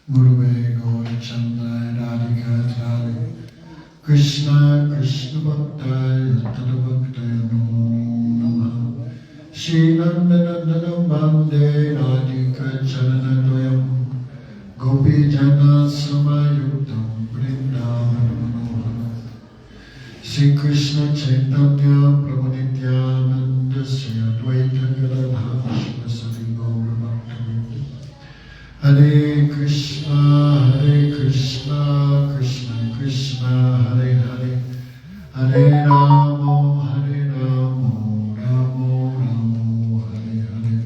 Guruve Gaurachandra Radhika Radhe Krishna Krishna Bhakta Tada Bhakta Namo Namaha Shri Nandanandana Bande Radhika Charanadvayam Gopi Jana Samayuktam Vrindavan Manohara Shri Krishna Chaitanya Prabhu Nityananda Shri Advaita Gadadhara Shivasati Gaura Bhakta Hare Krishna, Krishna Krishna, Hare Hare, Hare Rama, Rama Rama, Hare Hare.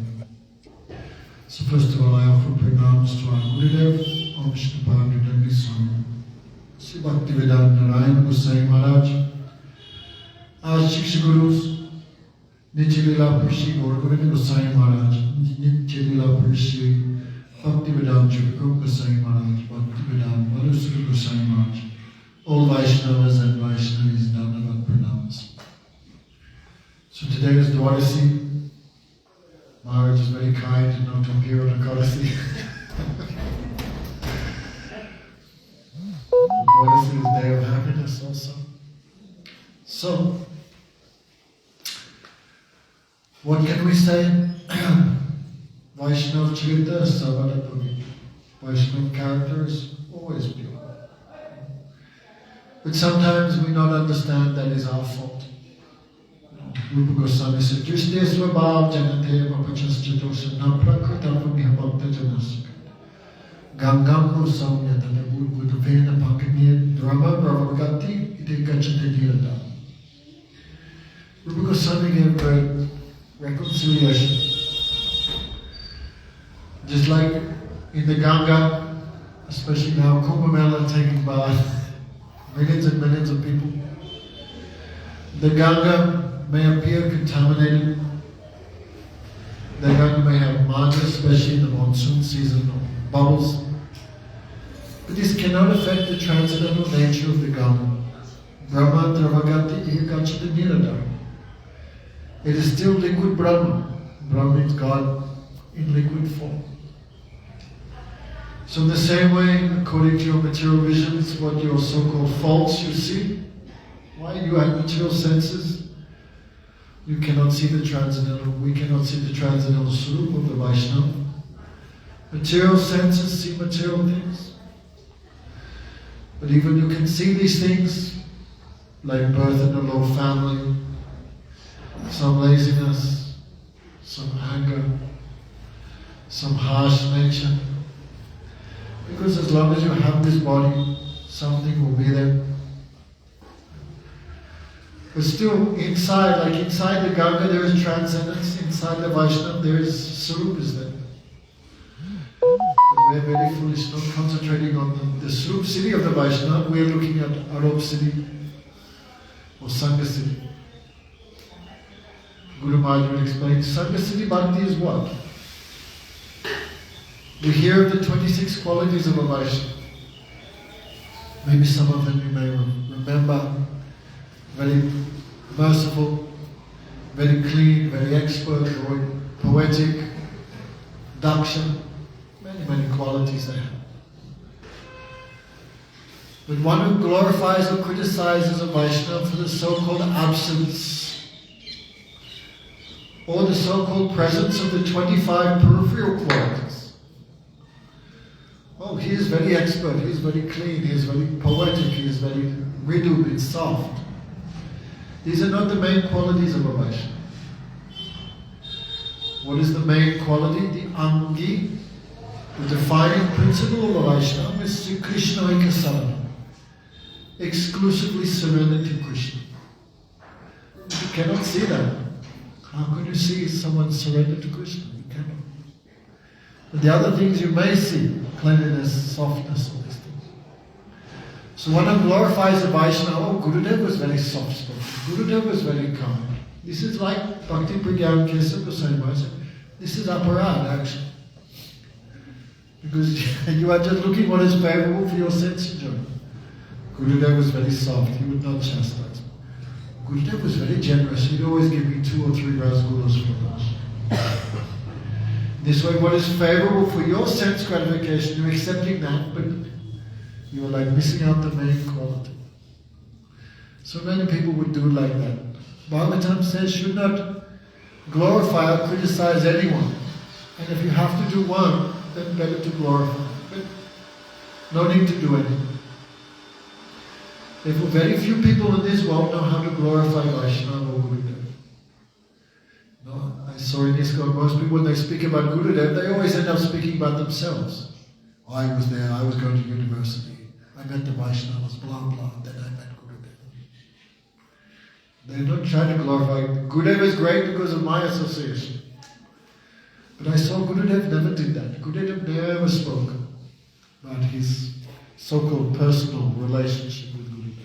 So first of all, I offer pranams to our Gurudev, Om Shnapadu Dandi Swami, Sri Bhaktivedanta Narayana Gosai Maharaj, our Shiksha Gurus, Nitya-lila Purshi Gauragovinda Gosai Maharaj, Nitya-lila Purshi Bhaktivedanta Jivakok Gosai Maharaj, Bhaktivedanta Madhusura Gosai Maharaj, all Vaishnavas and Vaishnavis, Dandavat pranams. So today is Dwadasi. Maharaj is very kind to not appear on Ekadasi. Dwadasi is day of happiness also. So, what can we say? Vaishnav Charita Savadapavi. Vaishnav character is always pure. But sometimes we not understand that is our fault. Rupa Goswami said, Drishte Svabhav Janate Vapachascha Dosa Na Prakritavamiha Bhakta Janasaka Gangam Gosam Yatana Gurgudavena Pakanya Drama Bravagati Iti Gachate Nirada. Rupa Goswami gave a reconciliation. Just like in the Ganga, especially now, Kumbh Mela taking bath, millions and millions of people. The Ganga may appear contaminated. The Ganga may have mud, especially in the monsoon season, or bubbles. But this cannot affect the transcendental nature of the Ganga. Brahma Dravagati Ihagachata Niradhara. It is still liquid Brahma. Brahma means God in liquid form. So in the same way, according to your material visions, what your so-called faults you see, why you have material senses, you cannot see the transcendental, we cannot see the transcendental Swarup of the Vaishnava. Material senses see material things. But even you can see these things, like birth in a low family, some laziness, some anger, some harsh nature. Because as long as you have this body, something will be there. But still, inside, like inside the Ganga, there is transcendence. Inside the Vaishnava, there is Swarup is there. But we are very foolish, not concentrating on the Swarup city of the Vaishnava. We are looking at Arop city or Sangha city. Guru Maharaj will explain, Sangha city Bhakti is what? We hear of the 26 qualities of a Vaishnava. Maybe some of them you may remember. Very merciful, very clean, very expert, very poetic, daksha. Many qualities they have. But one who glorifies or criticizes a Vaishnava for the so-called absence or the so-called presence of the 25 peripheral qualities. Oh, he is very expert, he is very clean, he is very poetic, he is very mridu, it's soft. These are not the main qualities of a Vaishnava. What is the main quality? The Angi, the defining principle of a Vaishnava is Sri Krishna Ekasana. Exclusively surrendered to Krishna. You cannot see that. How can you see someone surrendered to Krishna? You cannot. But the other things you may see, cleanliness, softness, all these things. So one who glorifies a Vaishnava, oh, Gurudev was very soft-spoken. Gurudev was very kind. This is like Bhakti Pragyan Kesava Goswami Maharaj. This is aparad, actually. Because you are just looking what is favorable for your sense enjoyment. Gurudev was very soft, he would not chastise. Gurudev was very generous, he'd always give me 2 or 3 rasgullas for lunch. This way, what is favorable for your sense gratification, you're accepting that, but you're like missing out the main quality. So many people would do like that. Bhagavatam says, should not glorify or criticize anyone. And if you have to do one, then better to glorify. But no need to do anything. Therefore, very few people in this world know how to glorify Vaishnava or Gurudev. No, I saw in ISKCON, most people, when they speak about Gurudev, they always end up speaking about themselves. Oh, I was there, I was going to university, I met the Vaishnavas, blah, blah, then I met Gurudev. They're not trying to glorify. Gurudev is great because of my association. But I saw Gurudev never did that. Gurudev never spoke about his so-called personal relationship with Gurudev.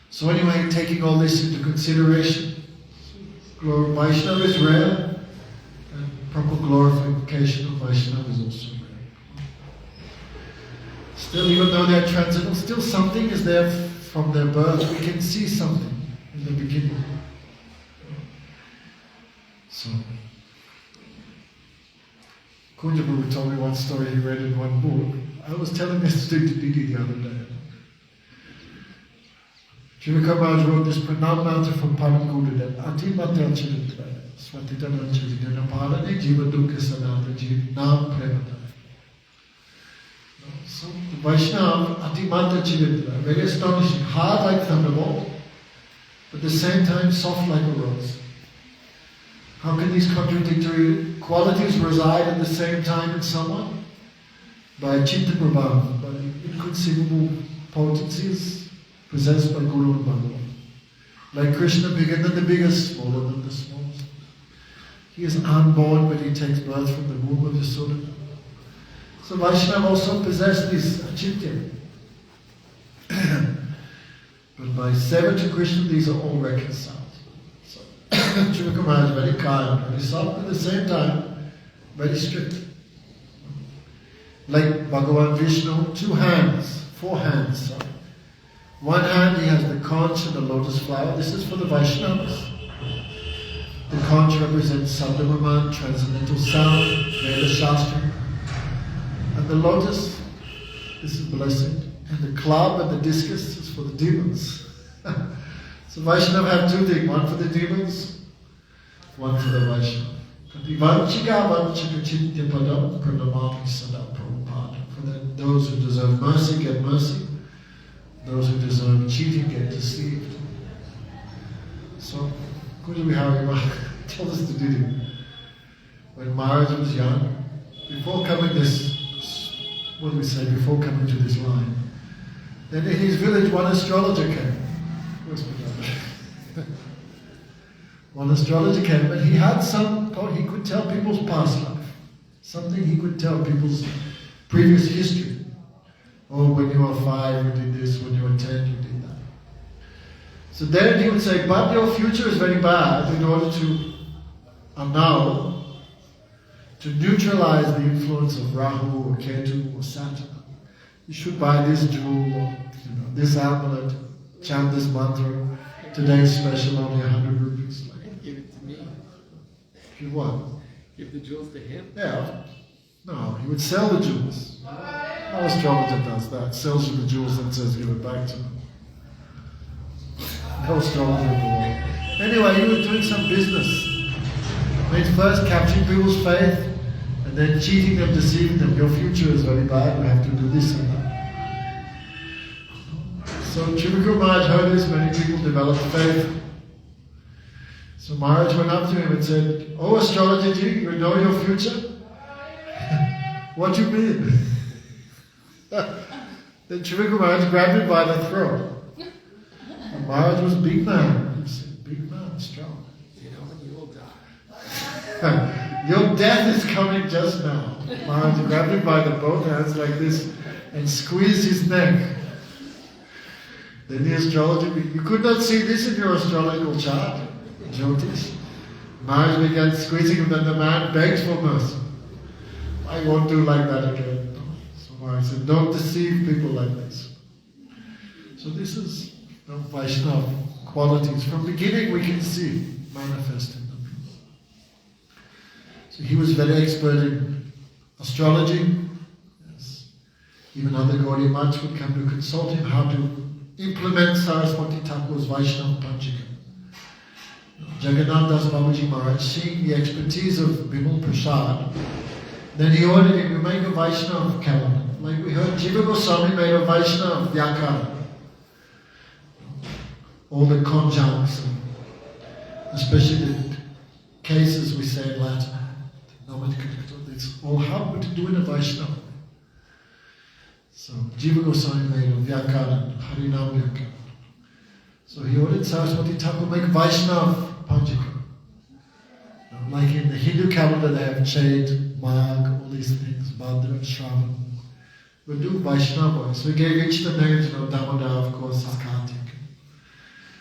So anyway, taking all this into consideration, Vaishnava is rare, and proper glorification of Vaishnava is also rare. Still, even though they are transcendental, still something is there from their birth. We can see something in the beginning. So, Kunja Prabhu told me one story he read in one book. I was telling this to Didi the other day. Shivaka Maharaj wrote this Pranam Mantra from Param Gurudev. Ati Matra Charitra, Swatitana Charitra, Napalane Jiva Dukkha Sanata Jiva Nam Premataya. So the Vaishnava, Ati Matra Charitra, very astonishing, hard like thunderbolt, but at the same time soft like a rose. How can these contradictory qualities reside at the same time in someone? By Chitta Prabhava, by inconceivable potencies possessed by Guru and Bhagavan. Like Krishna, bigger than the biggest, smaller than the smallest. He is unborn, but he takes birth from the womb of Yashoda. So Vaishnava also possessed this achintya. But by seva to Krishna, these are all reconciled. So Shivaka Maharaj is very kind, very soft, at the same time, very strict. Like Bhagavan Vishnu, 2 hands, 4 hands, sorry. One hand he has the conch and the lotus flower. This is for the Vaishnavas. The conch represents Sandamaman, transcendental sound, Veda Shastra. And the lotus, this is blessing. And the club and the discus is for the demons. So Vaishnava have 2 things, one for the demons, one for the Vaishnava. For those who deserve mercy get mercy. Those who deserve cheating get deceived. So, Kunja Bihari told us to do it. When Maharaj was young, before coming before coming to this line, then in his village one astrologer came. One astrologer came, and he had he could tell people's past life. Something he could tell people's previous history. Oh, when you were 5, you did this. When you were 10, you did that. So then he would say, but your future is very bad. In order to annul, to neutralize the influence of Rahu or Ketu or Saturn, you should buy this jewel or this amulet, chant this mantra. Today's special, only 100 rupees. Give it to me. Give what? Give the jewels to him? Yeah. No, he would sell the jewels. No astrologer does that. Sells you the jewels and says give it back to him. No astrologer in the world. Anyway, he was doing some business. He was first capturing people's faith and then cheating them, deceiving them. Your future is very bad, you have to do this and that. So Shivaka Maharaj heard this, many people developed faith. So Maharaj went up to him and said, oh astrologer ji, you know your future? What do you mean? Then Shivaka Maharaj grabbed him by the throat. And Maharaj was a big man. He said, big man, strong. You know when you will die. Your death is coming just now. Maharaj grabbed him by the both hands like this and squeezed his neck. Then the astrologer, you could not see this in your astrological chart, Jyotish. Maharaj began squeezing him, then the man begged for mercy. I won't do like that again. So Maharaj said, don't deceive people like this. So this is Vaishnava qualities. From beginning we can see manifest in them. So he was very expert in astrology. Yes. Even other Gaudiya monks would come to consult him how to implement Saraswati Thakur's Vaishnava Panchika. Jagannath Das Babaji Maharaj, seeing the expertise of Bimal Prasad, then he ordered him to make a Vaishnava calendar. Like we heard, Jiva Goswami made a Vaishnava Vyakara. All the conjuncts, especially the cases we say in Latin, it's all hard to do in a Vaishnava. So Jiva Goswami made a Vyakara, Harinam Vyakara. So he ordered Saraswati Thakur make Vaishnava Panchika. Like in the Hindu calendar they have Chet, Magh, all these things, Bhadra, Shravan. We do Vaishnava. So he gave each the names, Damodar of course is Kartik.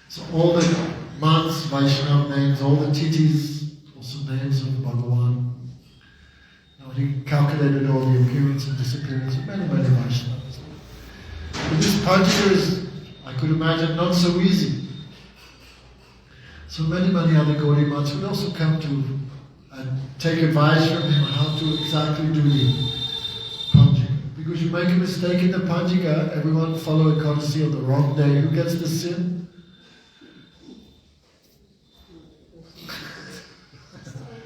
So all the months, Vaishnava names, all the titis, also names of Bhagavan. He calculated all the appearance and disappearance of many Vaishnavas. But this Panchika is, I could imagine, not so easy. So many other Gaudiya monks would also come to take advice from him how to exactly do the Panchika. Because you make a mistake in the Panchika, everyone follow Ekadasi on the wrong day. Who gets the sin?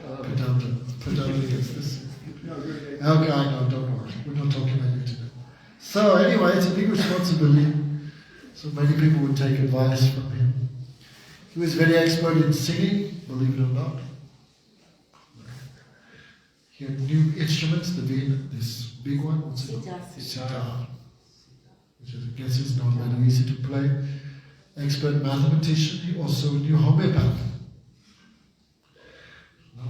Padanta gets the sin. Okay, I know, don't worry. We're not talking about you today. So anyway, it's a big responsibility. So many people would take advice from him. He was very expert in singing, believe it or not. He had new instruments, the veena, this big one, what's it called? Sitar. Which I guess is not very easy to play. Expert mathematician, he also knew homeopathy.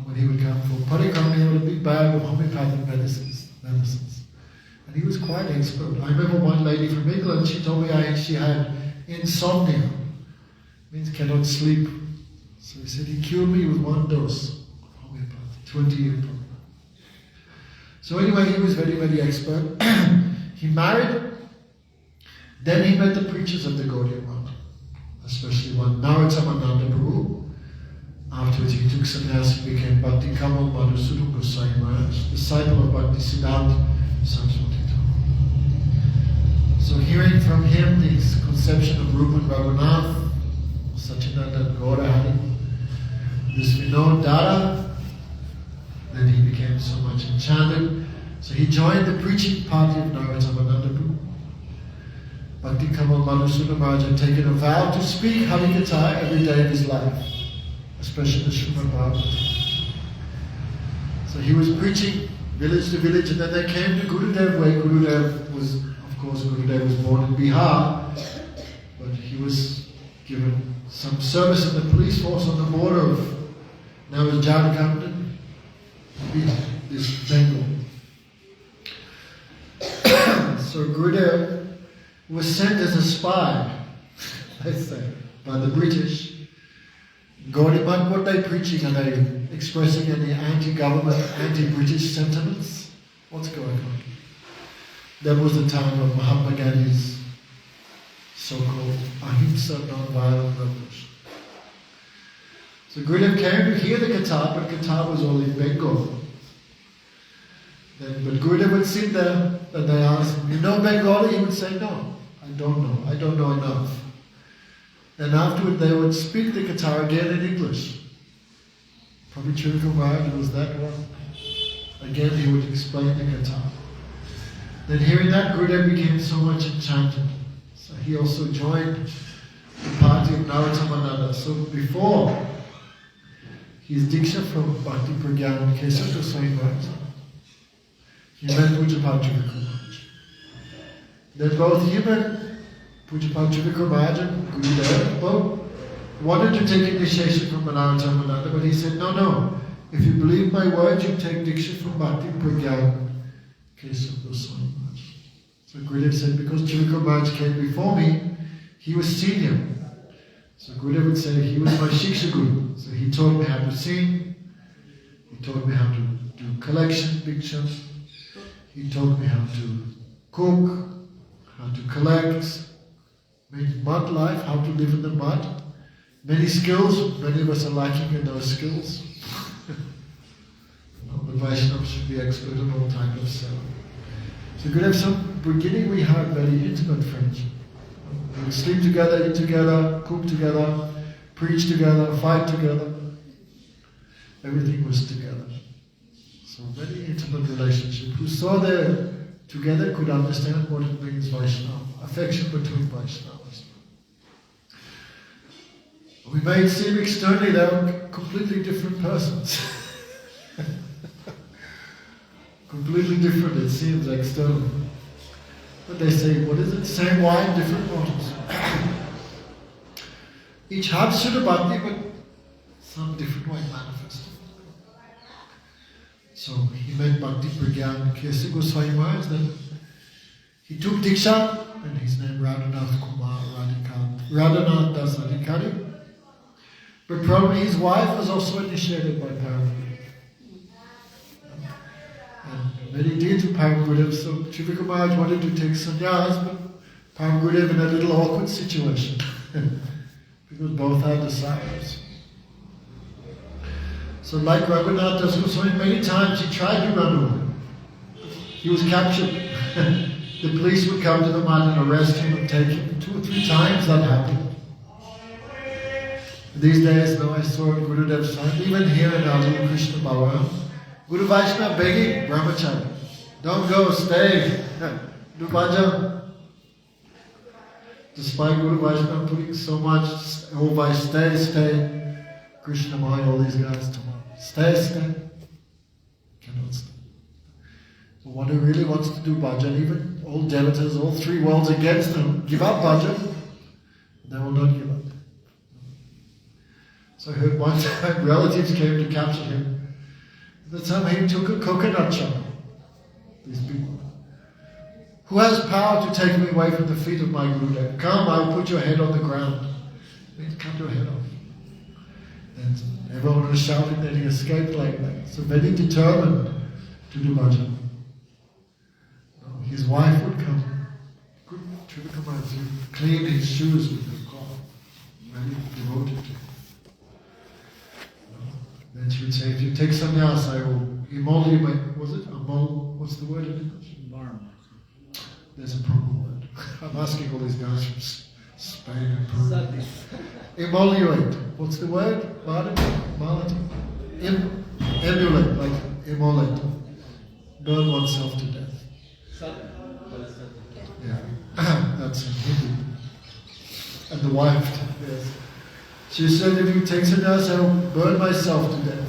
When he would come for parikrama, he had a big bag of homeopathic medicines. And he was quite expert. I remember one lady from England, she told me she had insomnia. Means cannot sleep. So he said he cured me with one dose of homeopathy, 20 years. So anyway, he was very expert. He married. Then he met the preachers of the Gaudiya Math, especially one Narottam Prabhu. Afterwards he took sannyas and became Bhakti Kamal Madhusudan Goswami Maharaj, disciple of Bhakti Siddhanta Saraswati Thakur. So hearing from him this conception of Rupa and Raghunath, Satchidananda Gaurahari, this Vinod Dada, then he became so much enchanted. So he joined the preaching party of Narottam Prabhu. Bhakti Kamal Madhusudan Maharaj had taken a vow to speak Harikatha every day of his life, especially the Srimad Bhagavatam. So he was preaching village to village, and then they came to Gurudev, where Gurudev was, of course, Gurudev was born in Bihar, but he was given some service in the police force on the border of, now it's Jharkhand, this Bengal. So Gurudev was sent as a spy, let's say, by the British. Gaudiya Math, what are they preaching? Are they expressing any anti-government, anti-British sentiments? What's going on? That was the time of Mahatma Gandhi's so-called ahimsa, non-violent revolution. So Gurudev came to hear the Katha, but Katha was all in Bengal. But Gurudev would sit there, and they asked him, you know Bengali? He would say, no, I don't know enough. And afterward they would speak the Katha again in English. Probably Chirika Maharaj was that one. Again he would explain the Katha. Then hearing that, Gurudev became so much enchanted. So he also joined the party of Narottam. So before his Diksha from Bhakti Pragyan Keshav Goswami Maharaj, he met Pujapad Chirika Maharaj. Then both him and Pujapad Chirika Maharaj and Gurudev both wanted to take initiation from Narottam, but he said, no, if you believe my words, you take Diksha from Bhakti Pragyan Keshav Goswami Maharaj. So Gurudev said, because Chirika Maharaj came before me, he was senior. So Gurudev would say, he was my Shiksha Guru. So he taught me how to sing, he taught me how to do collection pictures, he taught me how to cook, how to collect, mud life, how to live in the mud. Many skills, many of us are lacking in those skills. The Vaishnava should be expert in all type of seva. So Gurudev, some beginning we had very intimate friendship. We would sleep together, eat together, cook together, preach together, fight together. Everything was together. So very intimate relationship. Who saw there together could understand what it means Vaishnava, affection between Vaishnavas. We may seem externally they are completely different persons. Completely different it seems externally. But they say, what is it? Same wine, different bottles. Each had Shuddha Bhakti, but some different way manifested. So he met Bhakti Pragyan Kesi Goswami Maharaj, then he took Diksha, and his name Radhanath Kumar Radhanath Das Adhikari. But probably his wife was also initiated by Param Gurudev. And very dear to Param Gurudev, so Trivika Maharaj wanted to take sannyas, but Param Gurudev in a little awkward situation. Because both had desires. So like Raghunath Das Goswami, many times he tried to run away. He was captured. The police would come to the man and arrest him and take him. 2 or 3 times that happened. These days, now I saw Gurudev's son, even here in our little Krishna Bhavan, Guru Vaishnava begging Brahmachari, don't go, stay, do bhajan. Despite Guru Vaishnava putting so much, oh Vaishnava, stay, Krishna Mai, all these guys tomorrow. Stay. Cannot stay. So one who really wants to do bhajan, even all devotees, all 3 worlds against them, give up bhajan, they will not give up. So I heard one time relatives came to capture him. That time he took a coconut shell. These people. Who has power to take me away from the feet of my Gurudev? Come, I will put your head on the ground. He cut your head off. And everyone was shouting that he escaped like that. So very determined to do bhajan. His wife would come. Good Trivika Maharaj, clean his shoes with the cloth. Very devoted to him. Then she would say, if you take sannyas, I will emoluate, was it? What's the word in English? There's a proper word. I'm asking all these guys from Spain and Peru. Emoluate. What's the word? Malati? Emulate, like immolate. Burn oneself to death. Yeah, that's in Hindu. And the wife, yes. She said, if you take sannyas, I will burn myself to death.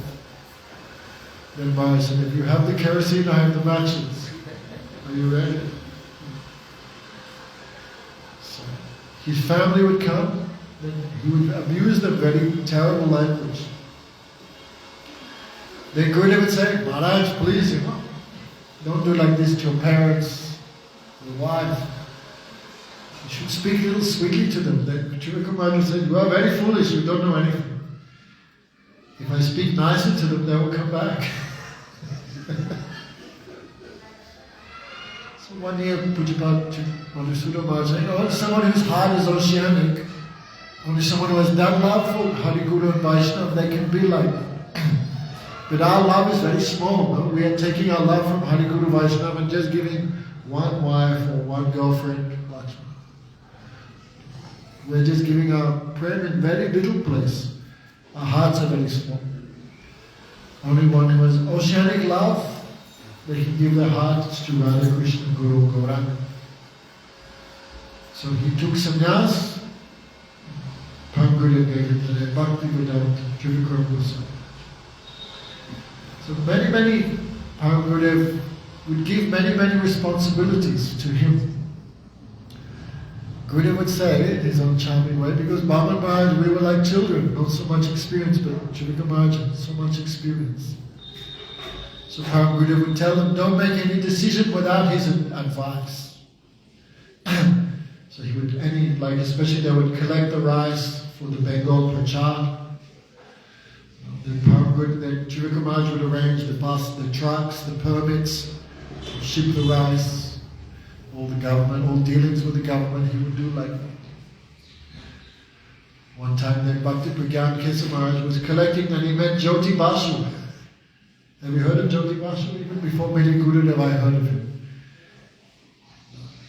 Then Maharaj said, if you have the kerosene, I have the matches. Are you ready? So his family would come, then he would abuse them very terrible language. Then Gurudev would say, Maharaj, please, don't do like this to your parents, your wife. You should speak a little sweetly to them. Then Trivika Maharaj said, you are very foolish, you don't know anything. If I speak nicely to them, they will come back. So one year, Pujapat Madhusudana Maharaj said, only someone whose heart is oceanic, only someone who has that love for Hari Guru and Vaishnava, they can be like that. But our love is very small. No? We are taking our love from Hari Guru Vaishnava and just giving one wife or one girlfriend. We're just giving our prayer in very little place. Our hearts are very small. Only one who has oceanic love, they can give their hearts to Radha Krishna Guru Gauranga. So he took sannyas, Param Gurudev gave him the name Bhakti Vedanta Trivika Goswami. So many Param Gurudev would give many responsibilities to him. Gurudev would say in his own charming way, because Bhaman Maharaj, we were like children, not so much experience, but Trivika Maharaj had so much experience. So Param Gurudev would tell them, don't make any decision without his advice. So he would, especially they would collect the rice for the Bengal Prachar. Then Param Gurudev, Trivika Maharaj would arrange the bus, the trucks, the permits, ship the rice. All the government, all dealings with the government, he would do like that. One time then Bhakti Pragyan Kesi Maharaj was collecting and he met Jyoti Basu. Have you heard of Jyoti Basu? Even before meeting Gurudev, I heard of him.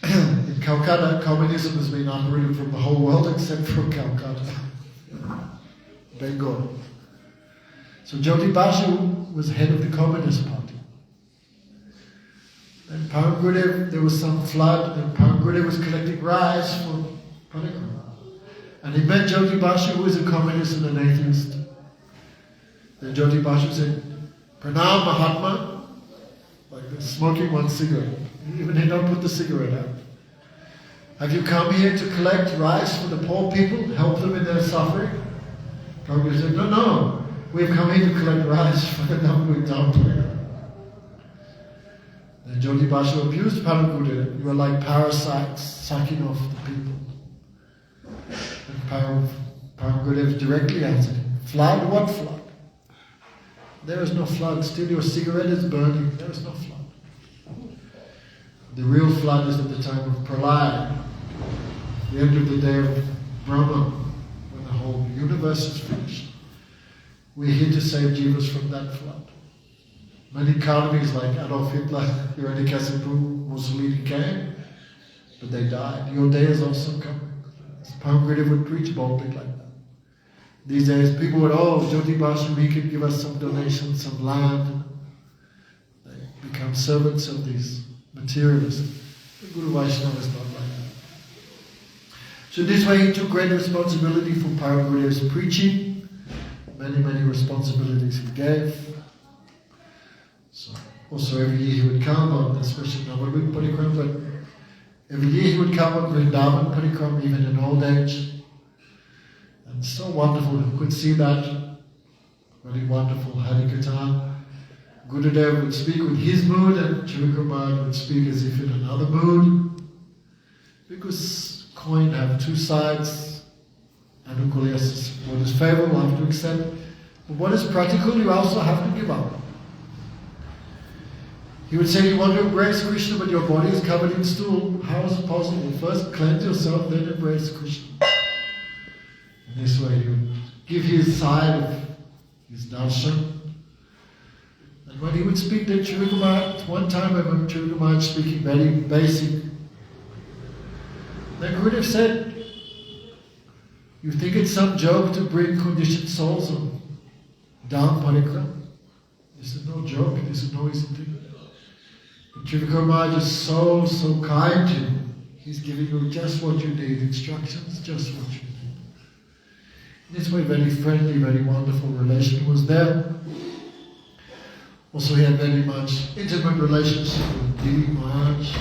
In Calcutta, communism has been uprooted from the whole world except from Calcutta, Bengal. So Jyoti Basu was head of the Communist Party. And Param Gurudev, there was some flood, and Param Gurudev was collecting rice for parikrama. And he met Jyoti Basu, who is a communist and an atheist. Then Jyoti Basu said, Pranam Mahatma, like this, smoking one cigarette. Even he don't put the cigarette out. Have you come here to collect rice for the poor people, help them in their suffering? Param Gurudev said, no, we've come here to collect rice for the Nambu Dhampur. Then Jyoti Basu abused Param Gurudev. You are like parasites sucking off the people. And Param Gurudev directly answered him, flood? What flood? There is no flood. Still your cigarette is burning. There is no flood. The real flood is at the time of Pralaya, the end of the day of Brahma, when the whole universe is finished. We're here to save jivas from that flood. Many economies like Adolf Hitler, Irene Kasipu, Mussolini came, but they died. Your day is also coming. Param Gurudev would preach boldly like that. These days, people would, Jyoti Basu, he can give us some donations, some land. They become servants of these materialists. The Guru Vaishnava is not like that. So this way, he took great responsibility for Param Gurudev's preaching. Many responsibilities he gave. So also every year he would come on, especially Navagrih Parikram, but every year he would come on Vrindavan Parikram, even in old age. And so wonderful, you could see that. Very wonderful Harikirtan. Gurudev would speak with his mood and Trivikrama would speak as if in another mood. Because coin have two sides. Anukul, yes, what is favorable, you have to accept. But what is practical, you also have to give up. He would say, you want to embrace Krishna, but your body is covered in stool. How is it possible? First cleanse yourself, then embrace Krishna. In this way, he would give his side of his darshan. And when he would speak to Trivikrama, one time I remember Trivikrama speaking very basic. Then Gurudev said, you think it's some joke to bring conditioned souls on Dham Parikram? This is no joke, this is no easy thing. But Trivikrama is so kind to you. He's giving you just what you need, instructions, just what you need. In this way, very friendly, very wonderful relation was there. Also, he had very much intimate relationship with Dili Maharaj,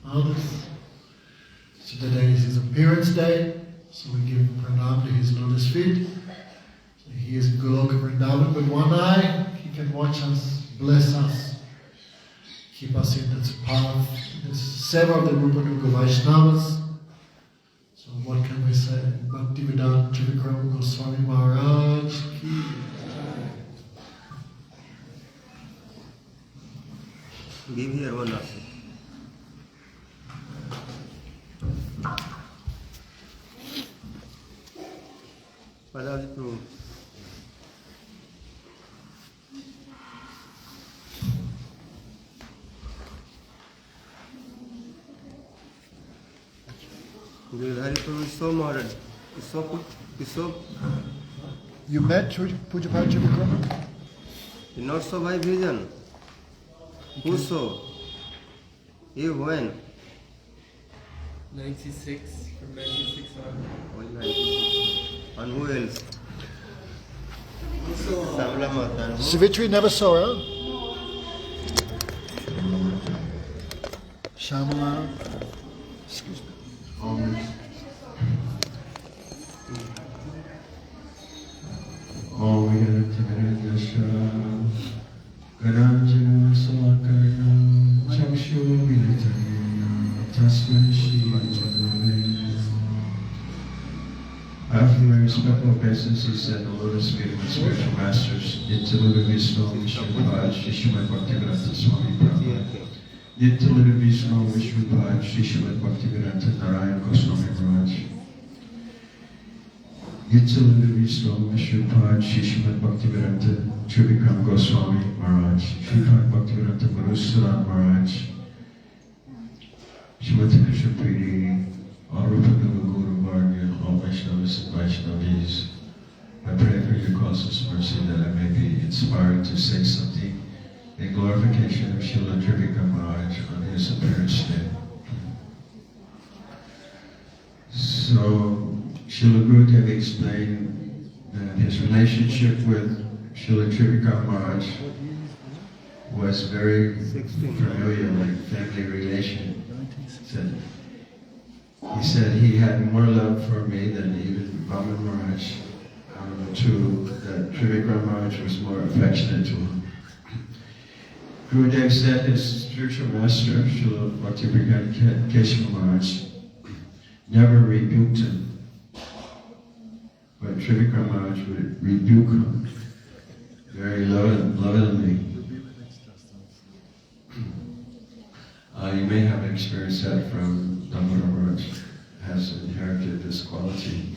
others. So today is his appearance day, so we give pranam to his lotus feet. So he is in Goloka Vrindavan, but one eye, he can watch us, bless us, keep us in its path. This seva of the Rupanuga Vaishnavas. So what can we say? Bhaktivedanta Trivikrama Goswami Maharaj ki. Give here one also. Padavji Prabhu. Giridhari Prabhu is so modern. He's so You met Pujapad Trivikrama? he's not so by vision. Who so? You when? 96, from 96 on. Only 96. And who else? Samla Mata. And who? Savitri never saw her. Shamala. Excuse me. Always. All we get to Vedasha, Garanjana Salakarna, Chakshu Militariya, Tasman Shri. After my respectful obeisances at the lotus feet of my spiritual masters, Nityalula Vishnu Vishnupad, Shishimad Bhaktivedanta Swami Prabhupada. Nityalula Vishnu Vishnupad, Shishimad Bhaktivedanta Narayan Goswami Maharaj. Nitya Vishnu Shripad Shishmat Bhaktivedanta Trivikram Goswami Maharaj, Shripad Bhaktivedanta Madhusudan Maharaj, Shrimati Krishna Priti, all Rupa Guru Varga, all Vaishnavas and Vaishnavis. I pray for your causeless mercy that I may be inspired to say something in glorification of Srila Trivikram Maharaj on his appearance day. So, Srila Gurudev explained that his relationship with Srila Trivikram Maharaj was very familiar, like family relation. He said he had more love for me than even Vaman Maharaj. Too, that Trivikram Maharaj was more affectionate to him. Gurudev said his spiritual master, Srila Bhakti-Vedanta Kesava Maharaj, never rebuked him. But Trivikram Maharaj would rebuke him very lovingly. You may have experienced that from Damodar Maharaj, has inherited this quality.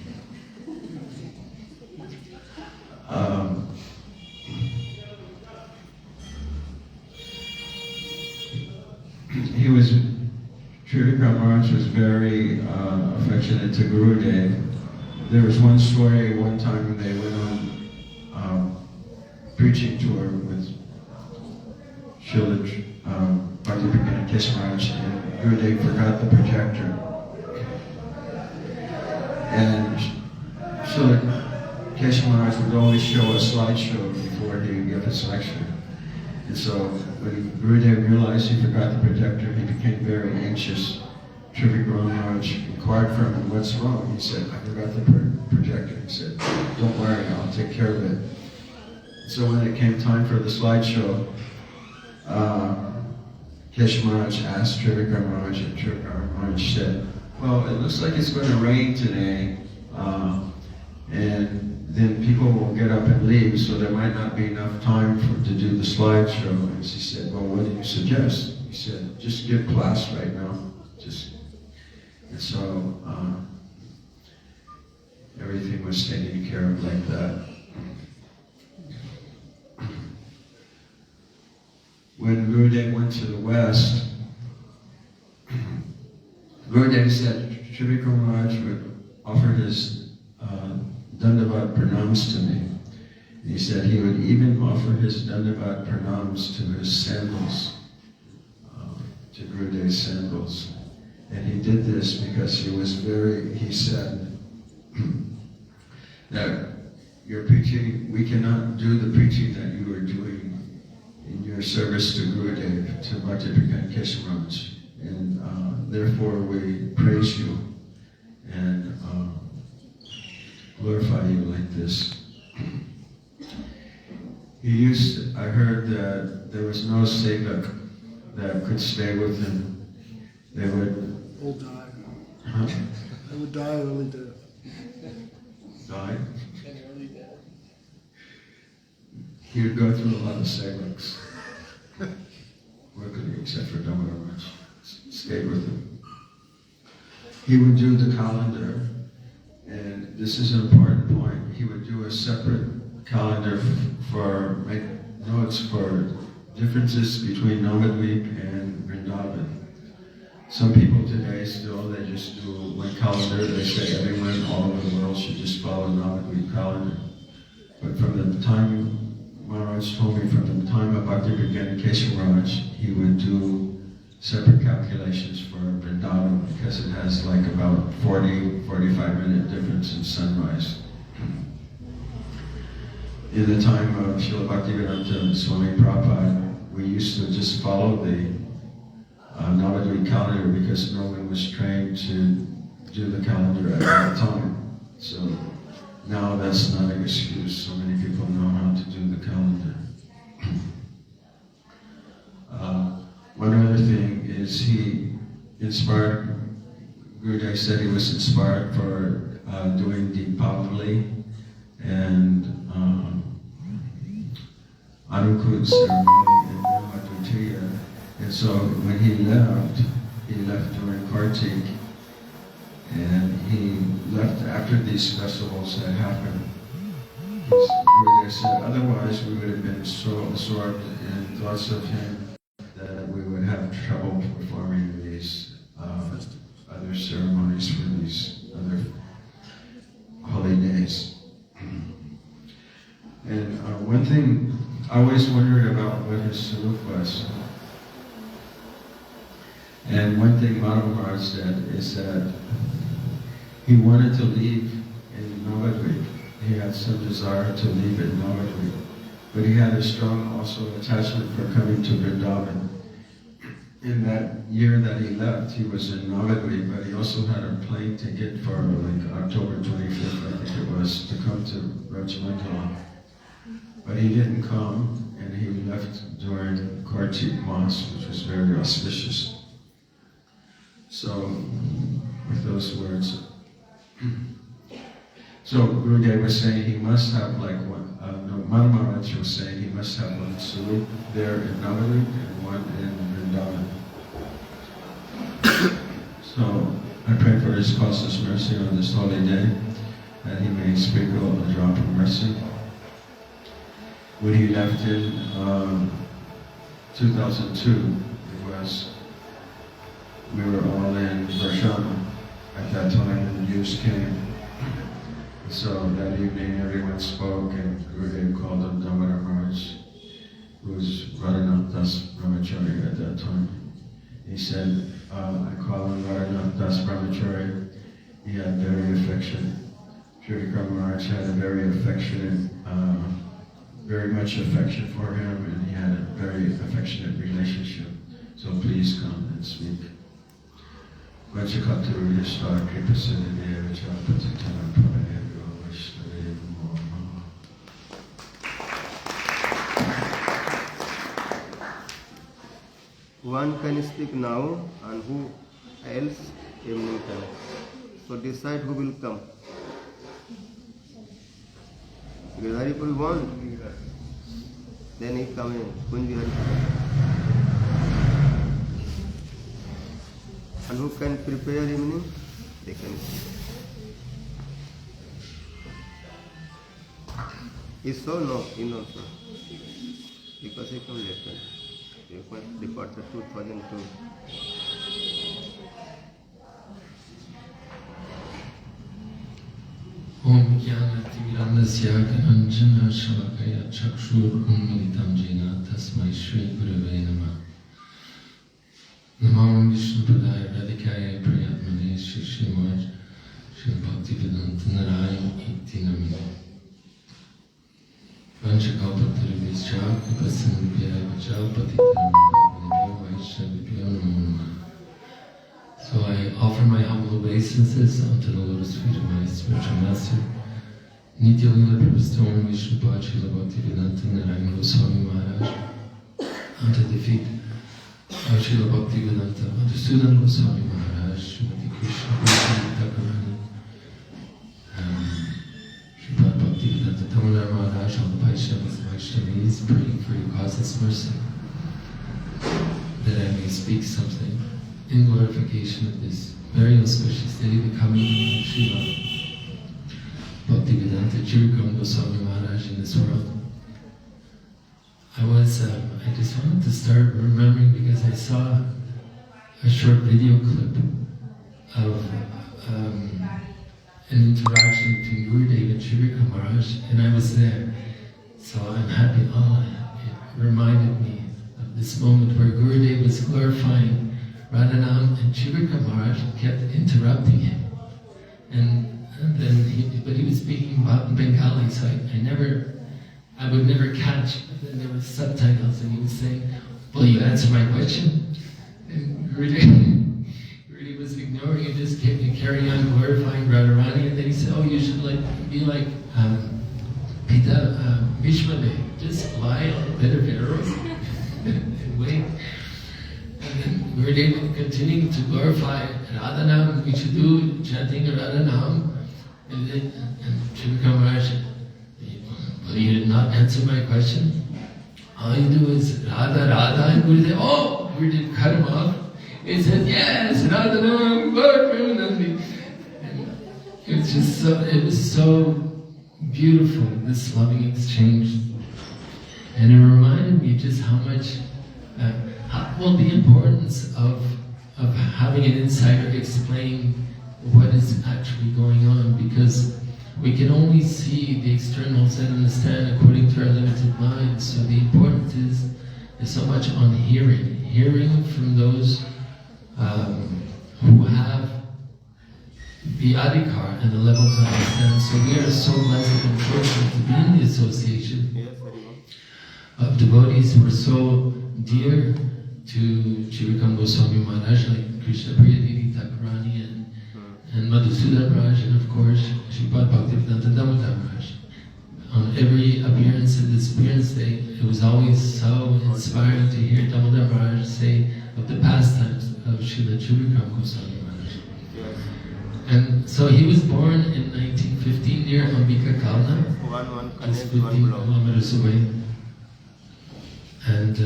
Trivikram Maharaj was very affectionate to Gurudev. There was one story one time when they went on preaching tour with Srila Bhakti-Vedanta Kesava Maharaj, and Gurudev forgot the projector. And Srila Kesava Maharaj would always show a slideshow before he would give his lecture. And so when Gurudev realized he forgot the projector, he became very anxious. Trivikram Maharaj inquired from him, "What's wrong?" He said, "I forgot the projector." He said, "Don't worry, I'll take care of it." So when it came time for the slideshow, Kesava Maharaj asked Trivikram Maharaj, and Trivikram Maharaj said, "Well, it looks like it's going to rain today, and then people will get up and leave, so there might not be enough time to do the slideshow." And she said, "Well, what do you suggest?" He said, "Just give class right now." And so everything was taken care of like that. When Gurudev went to the West, Gurudev said Trivikram Maharaj would offer his Dandavat pranams to me. And he said he would even offer his Dandavat pranams to his sandals, to Gurudev's sandals. And he did this because he said that your preaching, we cannot do the preaching that you are doing in your service to Gurudev, to Bhakti-Vedanta Kesava Maharaj. And therefore we praise you and glorify you like this. I heard that there was no sevak that could stay with him. They would All die. Huh? They would die early death. Die. An early death. He would go through a lot of sevaks. Luckily, except for Damodar Maharaj, stayed with him. He would do the calendar, and this is an important point. He would do a separate calendar for make notes for differences between Navadvip and Vrindavan. Some people today still, they just do one calendar. They say everyone all over the world should just follow Navadvip calendar. But from the time, Maharaj told me, from the time of Bhakti-Vedanta Kesava Maharaj, he would do separate calculations for Vrindavan because it has like about 45-minute difference in sunrise. In the time of Srila Bhaktivedanta Swami Prabhupada, we used to just follow the Navadvip calendar because no one was trained to do the calendar at that time. So now that's not an excuse. So many people know how to do the calendar. One other thing is he inspired, Gurudev said he was inspired for doing Deepavali and Anukut ceremony in Brahmadutiya. And so when he left during Kartik, And he left after these festivals had happened. Gurudev said, otherwise we would have been so absorbed in thoughts of him that we would have trouble performing these other ceremonies for these other holy days. And one thing I always wondered about what his sarup was. And one thing Madhava Maharaj said is that he wanted to leave in Navadvip. He had some desire to leave in Navadvip. But he had a strong also attachment for coming to Vrindavan. In that year that he left, he was in Navadvip, but he also had a plane ticket for like October 25th, I think it was, to come to Rajamandala. But he didn't come, and he left during Kartik Mas, which was very auspicious. So, with those words, so Gurudev was saying he must have like one, Madhava Maharaj was saying he must have one sarup there in Navadvip and one in Vrindavan. So, I pray for his causeless mercy on this holy day, that he may sprinkle a drop of mercy. When he left in 2002, we were all in Varshana at that time, and the news came. So that evening everyone spoke, and Gurudev called on Damodar Maharaj, who was Radhanath Das Brahmachari at that time. He said, I call on Radhanath Das Brahmachari. He had very affectionate. Shri Vikram Maharaj had a very affectionate, very much affection for him, and he had a very affectionate relationship. So please come and speak. Vajrakaturu Yashtar Kripasidhya Vajrapatitanam Pavanebhyo Vaishnaveya Namo. One can speak now, and who else evening time. So decide who will come. Because Haripur want, then he come in. Kunji Haripur. And who can prepare evening? They can. Is so? No, he knows so. Because he come later. He went departed 2002. Om Jnanatimirandasya Gananjana Shalakaya Chakshur Unmilitam Jena Tasmai Shri Gurave Namah. Namo Vishnu Padaya Radhikaya Prayatmane Shri Srimad Shri Bhaktivedanta Narayana Iti Namine. Vanchakalpatarubhischa Kripasindhubhyaya Vajrapatitanam Pavanebhyo Vaishnavibhyo Namo Namah. So I offer my humble obeisances unto the lotus feet of my spiritual master, Nitya Lila Prabhupada Vishnu Pad Srila Bhaktivedanta Narayana Goswami Maharaj, unto the feet of Srila Bhaktivedanta Madhusudan Goswami Maharaj, Srimati Krishna Goswami Thakurani, Sripad Bhaktivedanta Damodar Maharaj, all the Vaishnavas and Vaishnavis, praying for your causeless mercy, that I may speak something in glorification of this very auspicious day, the coming of Srila Bhaktivedanta Chirikam Goswami Maharaj in this world. I just wanted to start remembering because I saw a short video clip of an interaction between Gurudev and Chirikam Maharaj, and I was there. So I'm happy. It reminded me of this moment where Gurudev was glorifying Radhanam, and Chirikam Maharaj kept interrupting him. And then he was speaking about in Bengali, so I would never catch, but then there were subtitles, and he was saying, will you answer my question? And Gurudev was ignoring and just kept carrying on glorifying Radharani, and then he said, oh, you should be like Pita Bhishmadev, just lie on a bed of arrows and wait. And then Gurudev continuing to glorify Radhanam, we should do chanting Radhanam. And then Chirikam Maharaj said, well, you did not answer my question. All you do is Radha, Radha, and Gurudev cut him off. He said, yes, Radhanam, Lord Premanandi. it was so beautiful, this loving exchange. And it reminded me just how much, the importance of having an insider explain what is actually going on, because we can only see the externals and understand according to our limited minds. So the importance is so much on hearing from those who have the adhikar and the level to understand. So we are so blessed and fortunate to be in the association Yes, very well. of devotees who are so dear to Chirikam Goswami Maharaj, like Krishna Priya Devi Thakurani and Madhusudan Raj, and of course Sripad Bhaktivedanta Damodar Raj. On every appearance and disappearance day, it was always so inspiring to hear Damodar Raj say of the pastimes of Srila Chirikam Goswami Maharaj. Yes. And so he was born in 1915 near Ambika Kalna. One It's connect, 15 one block. kilometers away. And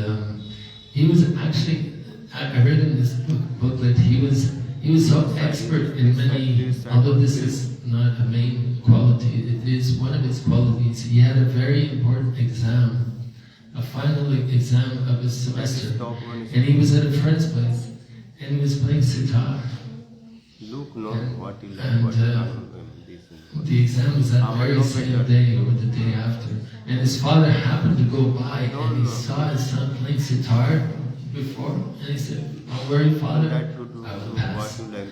he was actually, I read in this booklet, he was so expert in many, although this is not a main quality, it is one of his qualities. He had a very important exam, a final exam of his semester. And he was at a friend's place, and he was playing sitar. Look, no, what you like, And what you can't. the exam was that very same day or the day after. And his father happened to go by and he saw his son playing sitar before, and he said, "Don't worry, father, That to do I will what pass." you like.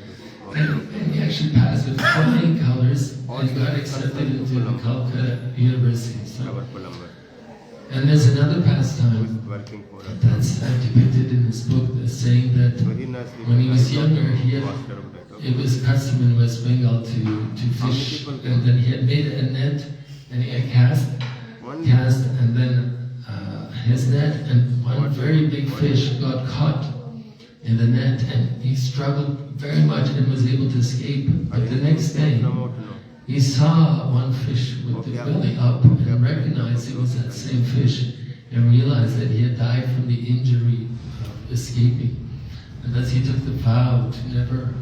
And he actually passed with flying colors and got accepted into the Calcutta University. So, Powerful number. and there's another pastime Working for us. that's depicted in this book that's saying that Very nicely. when he was younger, he had Master of that. it was custom in West Bengal to fish, and then he had made a net, and he had cast, and then his net, and one very big fish got caught in the net, and he struggled very much and was able to escape. But the next day, he saw one fish with the belly up and recognized it was that same fish, and realized that he had died from the injury of escaping. And thus he took the vow to never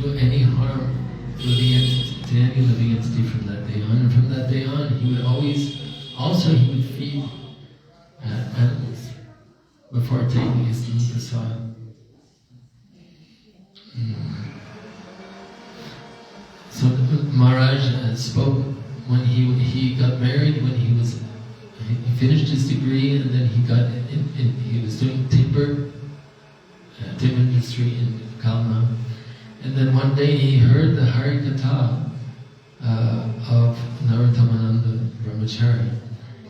do any harm to any living entity from that day on. And from that day on, he would always, he would feed animals before taking his prasad. So Maharaj spoke when he got married, when he finished his degree, and then he was doing timber industry in Kalna. And then one day he heard the Harikatha of Narottamananda Brahmachari.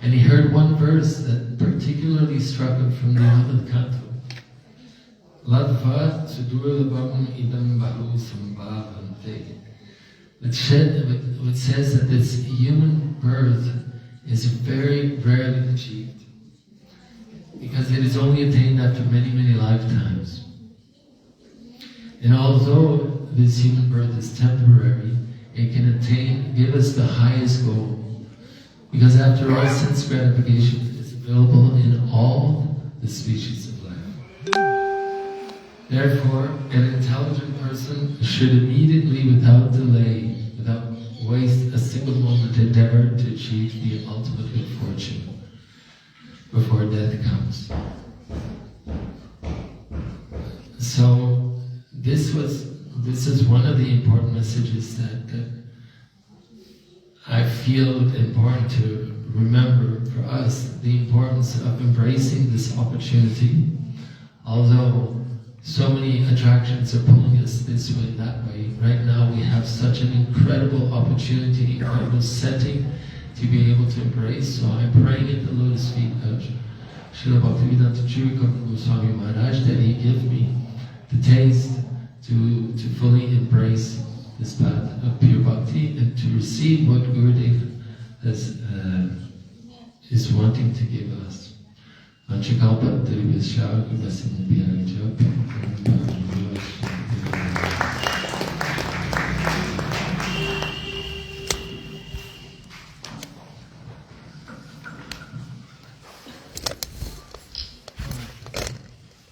And he heard one verse that particularly struck him from the 11th canto. Ladvat sudurlabham idam bahu sambhavante. Which says that this human birth is very rarely achieved, because it is only attained after many, many lifetimes. And although this human birth is temporary, it can give us the highest goal. Because after all, sense gratification is available in all the species of life. Therefore, an intelligent person should immediately, without delay, without waste a single moment, endeavor to achieve the ultimate good fortune before death comes. So, this is one of the important messages that I feel important to remember for us, the importance of embracing this opportunity. Although so many attractions are pulling us this way, that way, right now we have such an incredible opportunity, incredible setting to be able to embrace. So I'm praying at the lotus feet of Srila Bhaktivedanta Chirikam Goswami Maharaj that he give me the taste to fully embrace this path of pure bhakti and to receive what Gurudev is wanting to give us. Vanchakalpa Durvishya Guvasim Bhyarajya.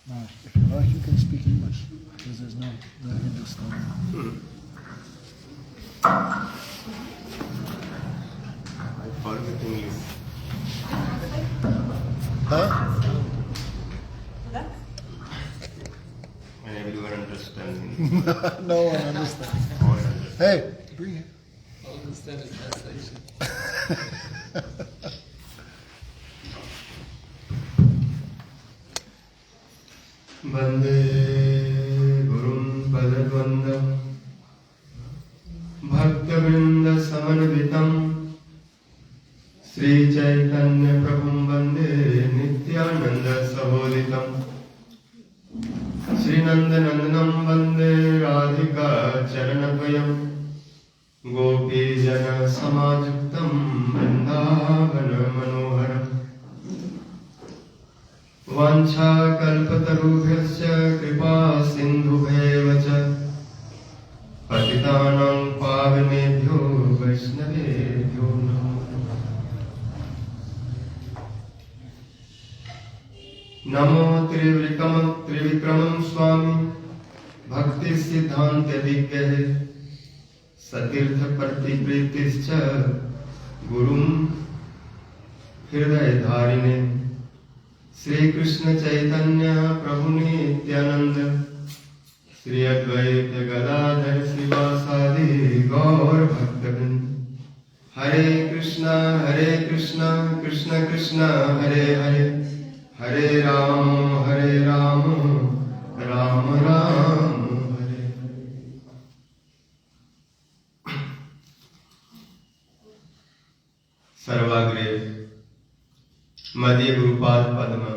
Now, if you like, you can speak English, because there's no Hindustani. I forget English. Huh? And everyone understands English. No one understands. All understand. Hey, bring it. I'll understand the translation. Vande Gurum Padadvandam Bhaktivinoda Samanvitam Sri Chaitanya Prabhum Vande Nityananda Savoditam Sri Nandanandanam Vande Radhika Charanadvayam Gopi Jana Samajuktam Vrindavana Manoharam Vanchakalpatarubhyasya kripa sindhubheva cha patitanam pavanebhyo vaishnavebhyo namo Namo Trivikramam Swami Bhakti Siddhanta Digyahe Satirtha Partipritischa Gurum Hridaya Dharine Sri Krishna Chaitanya Prabhu Nityananda Sri Advaita Gadadhar Sivasadi Gaur Bhaktavind Hare Krishna Krishna Krishna Hare Hare Hare Ram Ram Ram Hare Sarvagre Madhya Gurupad Padma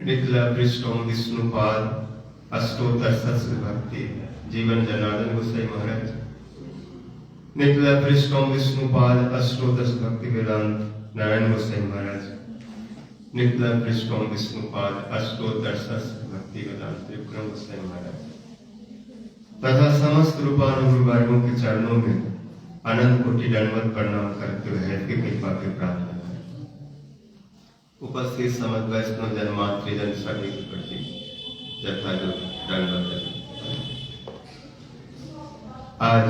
Nitla Prishtom Vishnupad Astotar Sasra Bhakti Jivan Janardhan Gosai Maharaj Nitla Prishtom Vishnupad Astotar Bhakti Vedant Narayan Gosai Maharaj Nitla Prishtom Vishnupad Astotar Sasra Bhakti Vedant Tripura Gosai Maharaj तथा समस्त रूपानुरूप वर्गों के चरणों में अनंत कोटि दंडवत प्रणाम करते हुए की कृपा की प्रार्थना उपस्थित समस्त वैष्णव जन्मांतरी सभी के प्रति यथायोग्य दंडवत। आज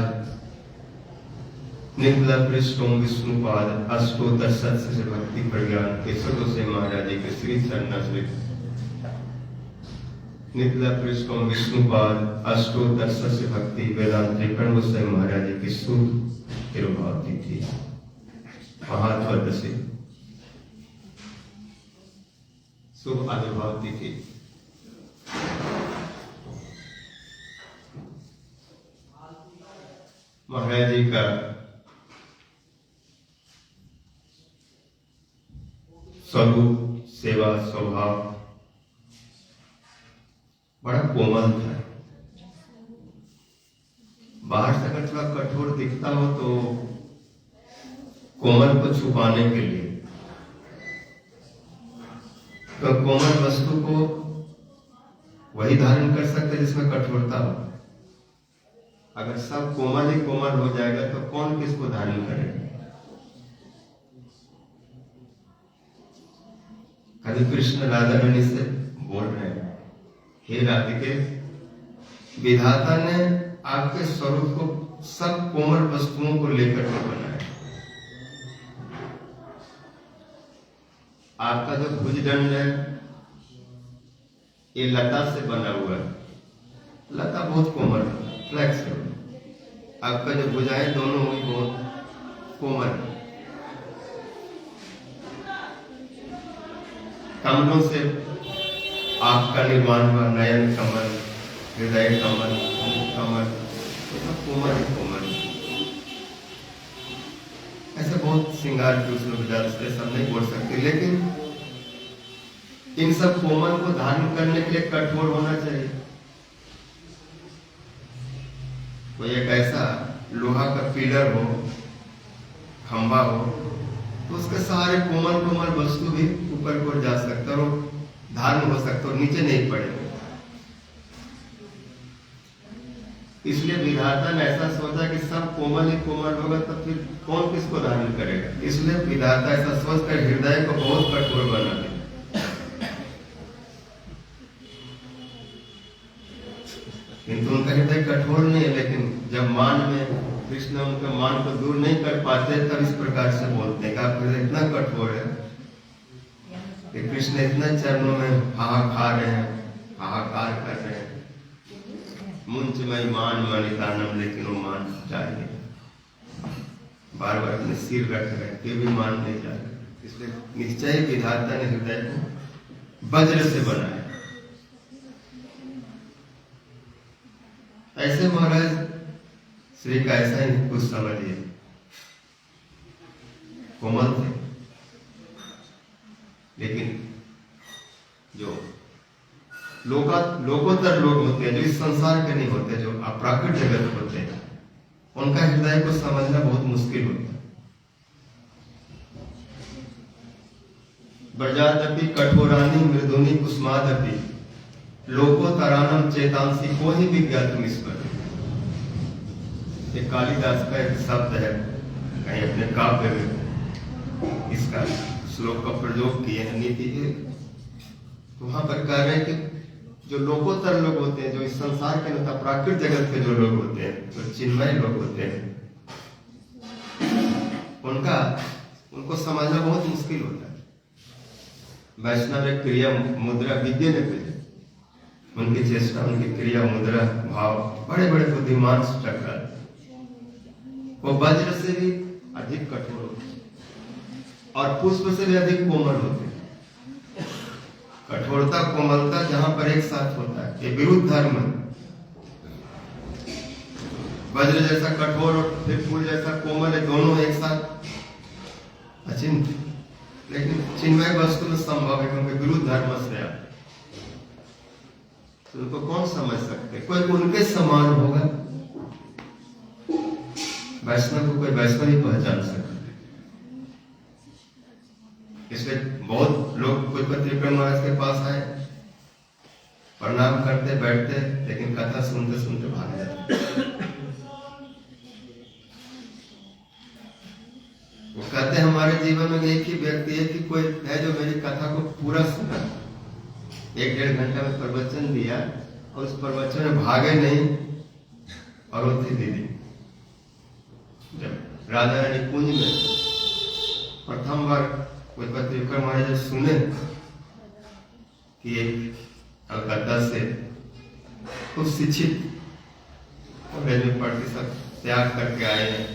नित्ला पृष्ठों विष्णुपाद अष्टोत्तर सत्स्य से भक्ति प्रज्ञान केशव गोसाई महाराज जी के श्री चरणाश्रित नित्ला पृष्ठों विष्णुपाद अष्टोत्तर सत्स्य भक्ति वेदांत त्रिकरण गोसाई महाराज जी की शुभ तिरुभाव तिथि महात्वदशी शुभ आविर्भाव तिथि महाराज जी का स्वरूप सेवा स्वभाव बड़ा कोमल था। बाहर से अगर थोड़ा कठोर दिखता हो तो कोमल को छुपाने के लिए तो कोमल वस्तु को वही धारण कर सकते जिसमें कठोरता हो। अगर सब कोमल ही कोमल हो जाएगा तो कौन किसको धारण करेगा। कभी कृष्ण राधा रानी से बोल रहे हैं, हे राधिके, विधाता ने आपके स्वरूप को सब कोमल वस्तुओं को लेकर के बनाया। आपका जो भुजदंड है ये लता से बना हुआ है। लता बहुत कोमल है, फ्लेक्सिबल। आपका जो भुजाएं दोनों हुई बहुत कोमल है। कमलों से आपका निर्माण हुआ, नयन कमल, हृदय कमल, मुख कमल, तो सब कोमल ही कोमल। ऐसे बहुत श्रृंगार के उसमें से सब नहीं बोल सकते, लेकिन इन सब कोमल को धारण करने के लिए कठोर होना चाहिए। कोई एक ऐसा लोहा का पिलर हो, खंभा हो, तो उसके सहारे कोमल कोमल वस्तु भी ऊपर को जा सकता है और धारण हो सकता है, नीचे नहीं पड़ेगा। इसलिए विधाता ने ऐसा सोचा कि सब कोमल ही कोमल होगा तो फिर कौन किसको धारण करेगा। इसलिए विधाता ऐसा सोचकर हृदय को बहुत कठोर बना दिया। किंतु उनका हृदय कठोर नहीं है, लेकिन जब मान में कृष्ण उनके मान को दूर नहीं कर पाते तब इस प्रकार से बोलते हैं कि आपका हृदय इतना कठोर है कि कृष्ण इतना चरणों में हाहाकार रहे हैं, हाहाकार कर रहे हैं, मुंच में मान मणितानम, लेकिन वो मान चाहिए, बार बार अपने सिर रख रहे हैं, फिर भी मान नहीं जा रहे। इसलिए निश्चय विधाता ने हृदय को वज्र से बनाया। ऐसे महाराज श्री का ऐसा ही कुछ समझिए, कोमल थे, लेकिन जो लोकोत्तर लोग होते हैं, जो इस संसार के नहीं होते, जो अपराकृत जगत होते हैं, उनका हृदय को समझना बहुत मुश्किल होता है। ब्रजादपि कठोरानी मृदुनी कुसुमादपि लोकोत्तरानम चेतांसी को ही विज्ञातुम ईश्वर। ये कालिदास का एक शब्द है, कहीं अपने काव्य में इसका श्लोक का प्रयोग किए हैं नीति के। तो वहां पर कह रहे हैं कि जो लोकोत्तर लोग होते हैं, जो इस संसार के नहीं, प्राकृतिक जगत के जो लोग होते हैं, जो चिन्मय लोग होते हैं, उनको समझना बहुत मुश्किल होता है। वैष्णव एक क्रिया मुद्रा विद्या ने भेजे, उनकी चेष्टा, उनकी क्रिया मुद्रा भाव बड़े बड़े बुद्धिमान टकराते, वो वज्र से भी अधिक कठोर होते और पुष्प से भी अधिक कोमल होते। कठोरता कोमलता जहां पर एक साथ होता है, ये विरुद्ध धर्म है। वज्र जैसा कठोर और फिर फूल जैसा कोमल है, दोनों एक साथ अचिंत्य, लेकिन चिन्मय वस्तु में संभव है, क्योंकि विरुद्ध धर्म से आते। तो उनको कौन समझ सकते? कोई उनके समान होगा, वैष्णव को कोई वैष्णव ही पहचान सकता है। इसलिए बहुत लोग कोई पत्रिका महाराज के पास आए, प्रणाम करते बैठते, लेकिन कथा सुनते सुनते भाग जाते। वो कहते हमारे जीवन में एक ही व्यक्ति है कि कोई है जो मेरी कथा को पूरा सुना, 1-1.5 घंटा में प्रवचन दिया और उस प्रवचन में भागे नहीं, और वो थी दीदी। जब राधा रानी कुंज में प्रथम बार कोई पत्रिका महाराज जब सुने कि एक कलकत्ता से कुछ शिक्षित कॉलेज में पढ़ते सब त्याग करके आए हैं,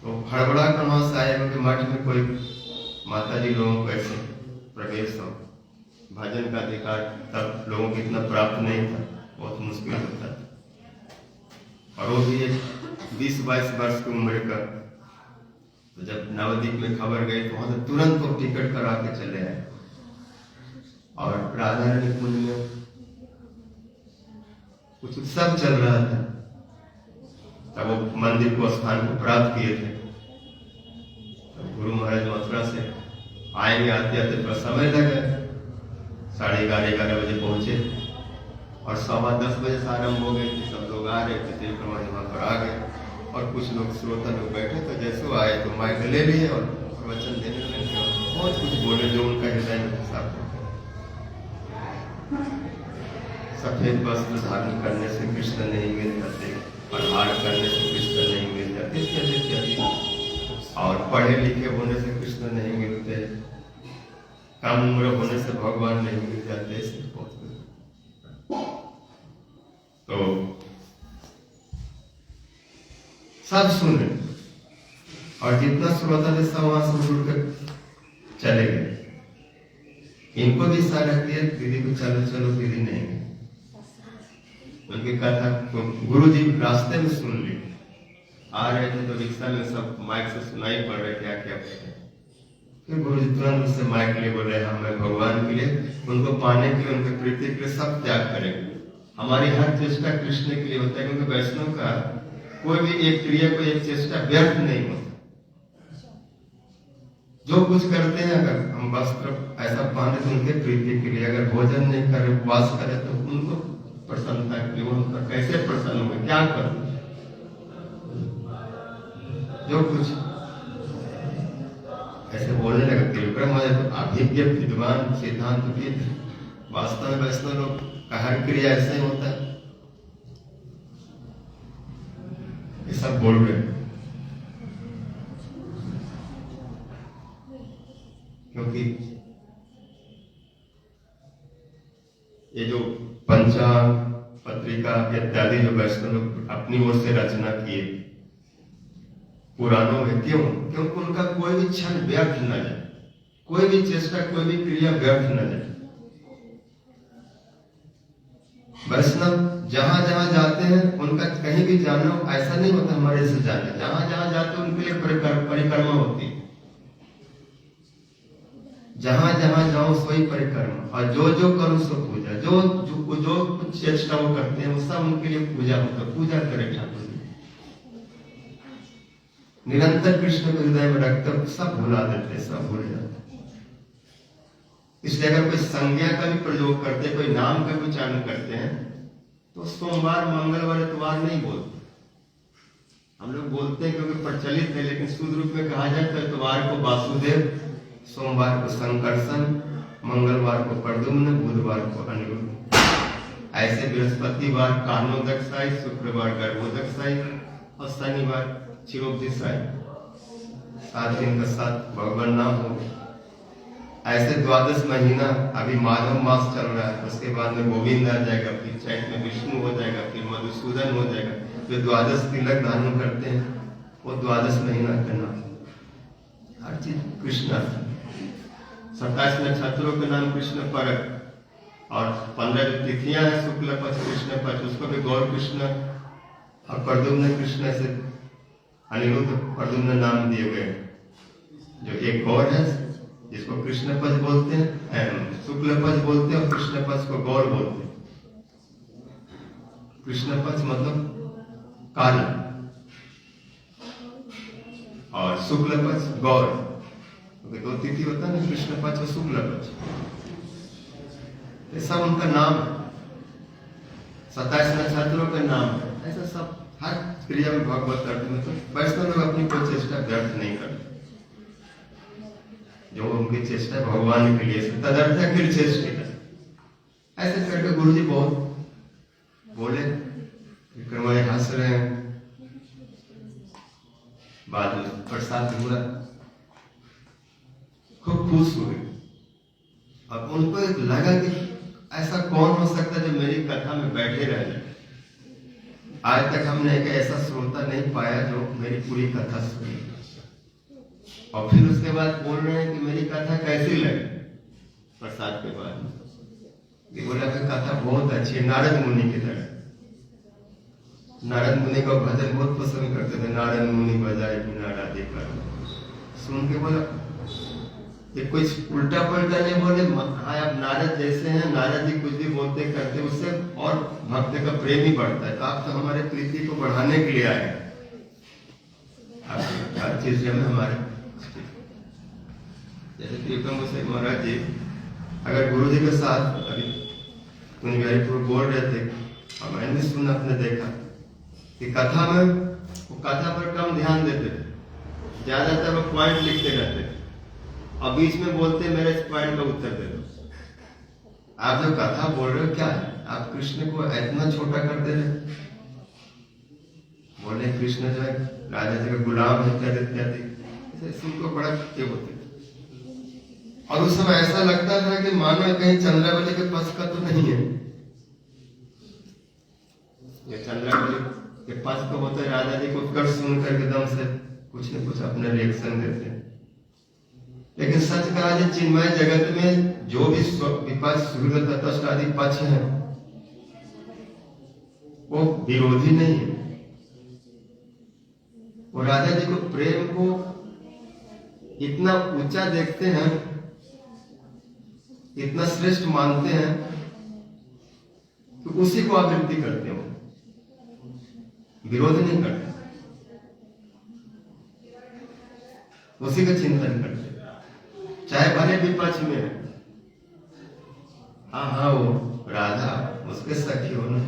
तो हड़बड़ा कर वहां से आए, क्योंकि मठ में कोई माता जी लोगों को ऐसे प्रवेश हो, भजन का अधिकार तब लोगों को इतना प्राप्त नहीं था, बहुत मुश्किल होता था। और वो भी एक 20-22 वर्ष की उम्र का। तो जब नवद्वीप में खबर गई तो वहां से तुरंत वो टिकट करा के चले आए, और राधा रानी कुंज में कुछ उत्सव चल रहा था, तब वो मंदिर को स्थान को प्राप्त किए थे। तो गुरु महाराज मथुरा से आएंगे, आते आते थोड़ा समय लगा, 11:30 बजे पहुंचे, और 10:15 बजे से आरंभ हो गए थे। सब लोग आ रहे थे, वहां पर आ गए, और कुछ लोग श्रोता लोग बैठे, तो जैसे वो आए तो माइक ले लिए और प्रवचन देने लगे, और बहुत कुछ बोले जो उनका हृदय में फंसा। सफेद वस्त्र धारण करने से कृष्ण नहीं मिल जाते, प्रहार करने से कृष्ण नहीं मिल जाते इत्यादि, और पढ़े लिखे होने से कृष्ण नहीं मिलते, कम उम्र होने से भगवान नहीं मिल जाते, इसलिए बहुत कुछ। तो सब सुने, और जितना श्रोता थे सब वहां से जुड़ कर चले गए। इनको भी इशारा किया, दीदी को चलो चलो, दीदी नहीं गई। उनकी कथा गुरु जी रास्ते में सुन ली, आ रहे थे तो रिक्शा में सब माइक से सुनाई पड़ रहे क्या क्या। फिर गुरु जी तुरंत उससे माइक लिए बोले, हमें भगवान के लिए, उनको पाने के लिए, उनके प्रीति के लिए सब त्याग करेंगे। हमारी हर चेष्टा कृष्ण के लिए होता है, क्योंकि वैष्णव का कोई भी एक क्रिया, कोई एक चेष्टा व्यर्थ नहीं होता। जो कुछ करते हैं, अगर हम वस्त्र ऐसा पहने तो उनके प्रीति के लिए, अगर भोजन नहीं करे, उपवास करे, तो उनको प्रसन्नता के लिए, उनका कैसे प्रसन्न हो, क्या कर, जो कुछ ऐसे बोलने लगे। त्रिविक्रम महाराज तो अभिज्ञ विद्वान सिद्धांत विद, वास्तव में वैष्णव लोग का हर क्रिया ऐसे ही होता है। बोल रहे हैं, क्योंकि ये जो पंचांग पत्रिका इत्यादि जो वैष्णव लोग अपनी ओर से रचना किए पुराणों में, क्योंकि उनका कोई भी क्षण व्यर्थ न जाए, कोई भी चेष्टा, कोई भी क्रिया व्यर्थ न जाए। वैष्णव जहां जहां जाते हैं उनका कहीं भी जाना ऐसा नहीं होता हमारे से जाना, जहां जहां जाते हैं उनके लिए परिक्रमा होती है। जहां जहां जाओ सोई परिक्रमा, और जो जो करो सो पूजा, जो कुछ चेष्टा वो करते हैं वो सब उनके लिए पूजा होता। पूजा करें ठाकुर जी, निरंतर कृष्ण को हृदय में रखकर सब भुला देते, सब भूल जाते। इसलिए अगर कोई संज्ञा का भी प्रयोग करते, कोई नाम का भी उच्चारण करते हैं, तो सोमवार मंगलवार इतवार नहीं बोलते। हम लोग बोलते हैं क्योंकि प्रचलित है, लेकिन शुद्ध रूप में कहा जाए तो इतवार को वासुदेव, सोमवार को संकर्षण, मंगलवार को प्रद्युम्न, बुधवार को अनिरुद्ध। ऐसे बृहस्पतिवार कानोदकसाई, शुक्रवार गर्भोदकसाई और शनिवार चिरोपदिशाई, 7 दिन का 7 भगवान नाम हो। ऐसे 12 महीना, अभी माधव मास चल रहा है, उसके बाद में गोविंद आ जाएगा, फिर चैत में विष्णु हो जाएगा, फिर मधुसूदन हो जाएगा। जो 12 तिलक धारण करते हैं वो 12 महीना का नाम, हर चीज कृष्ण। 27 नक्षत्रों के नाम कृष्ण परक, और 15 जो तिथियां हैं शुक्ल पक्ष कृष्ण पक्ष, उसको भी गौर कृष्ण और प्रद्युम्न कृष्ण से अनिरुद्ध प्रद्युम्न नाम दिए गए। जो एक गौर है जिसको कृष्ण पक्ष बोलते हैं, शुक्ल पक्ष बोलते हैं, और कृष्ण पक्ष को गौर बोलते हैं। कृष्ण पक्ष मतलब काल और शुक्ल पक्ष गौर, क्योंकि 2 तिथि होता है ना, कृष्ण पक्ष और शुक्ल पक्ष, ये सब उनका नाम है। 27 नक्षत्रों का नाम है। ऐसा सब हर क्रिया में भगवत अर्थ में, तो वैष्णव लोग अपनी कोई चेष्टा व्यर्थ नहीं करते। जो उनकी चेष्टा है भगवान के लिए, तदर्थ है फिर चेष्टा। ऐसे करके गुरु जी बहुत बोले, विक्रमाय हंस रहे हैं। बाद में प्रसाद हुआ, खूब खुश हुए, और उनको लगा कि ऐसा कौन हो सकता है जो मेरी कथा में बैठे रह जाए। आज तक हमने एक ऐसा श्रोता नहीं पाया जो मेरी पूरी कथा सुनी। और फिर उसके बाद बोल रहे हैं कि मेरी कथा कैसी लगी प्रसाद के बाद। ये बोला कि कथा बहुत अच्छी है, नारद मुनि की तरह। नारद मुनि का भजन बहुत पसंद करते थे, नारद मुनि बजाए बिना राधे कर। सुन के बोला ये कुछ उल्टा पलटा नहीं बोले। हाँ, आप नारद जैसे हैं, नारद जी कुछ भी बोलते करते, उससे और भक्त का प्रेम ही बढ़ता है। तो आप तो हमारे प्रीति को बढ़ाने के लिए आए, हर चीज में हमारे। जैसे त्रिकम गोसाई महाराज जी अगर गुरु जी के साथ अभी कुंजबिहारीपुर बोल रहे थे, और मैंने सुना, अपने देखा कि कथा में वो कथा पर कम ध्यान देते थे, ज्यादातर वो पॉइंट लिखते रहते थे, और बीच में बोलते मेरे इस पॉइंट का उत्तर दे दो। आप जो कथा बोल रहे हो क्या है? आप कृष्ण को इतना छोटा कर दे रहे। बोले कृष्ण जो है राजा जी का गुलाम है, इत्यादि सुनको बड़ा ये होते। और उस समय ऐसा लगता था कि मानो कहीं चंद्रावली के पास का तो नहीं है। ये चंद्रावली के पास तो होता है, राजा जी को उत्कर्ष सुन करके दम से कुछ न कुछ अपने रिएक्शन देते हैं। लेकिन सच कहा जाए, चिन्मय जगत में जो भी विपक्ष, सुहृद, तटस्थ आदि पक्ष है, वो विरोधी नहीं है। वो राजा जी को प्रेम को इतना ऊंचा देखते हैं, इतना श्रेष्ठ मानते हैं, तो उसी को आवृत्ति करते हो, विरोध नहीं करते, उसी का चिंतन करते, चाहे भले विपक्ष में है। हाँ, वो राधा उसके सखी हो ना,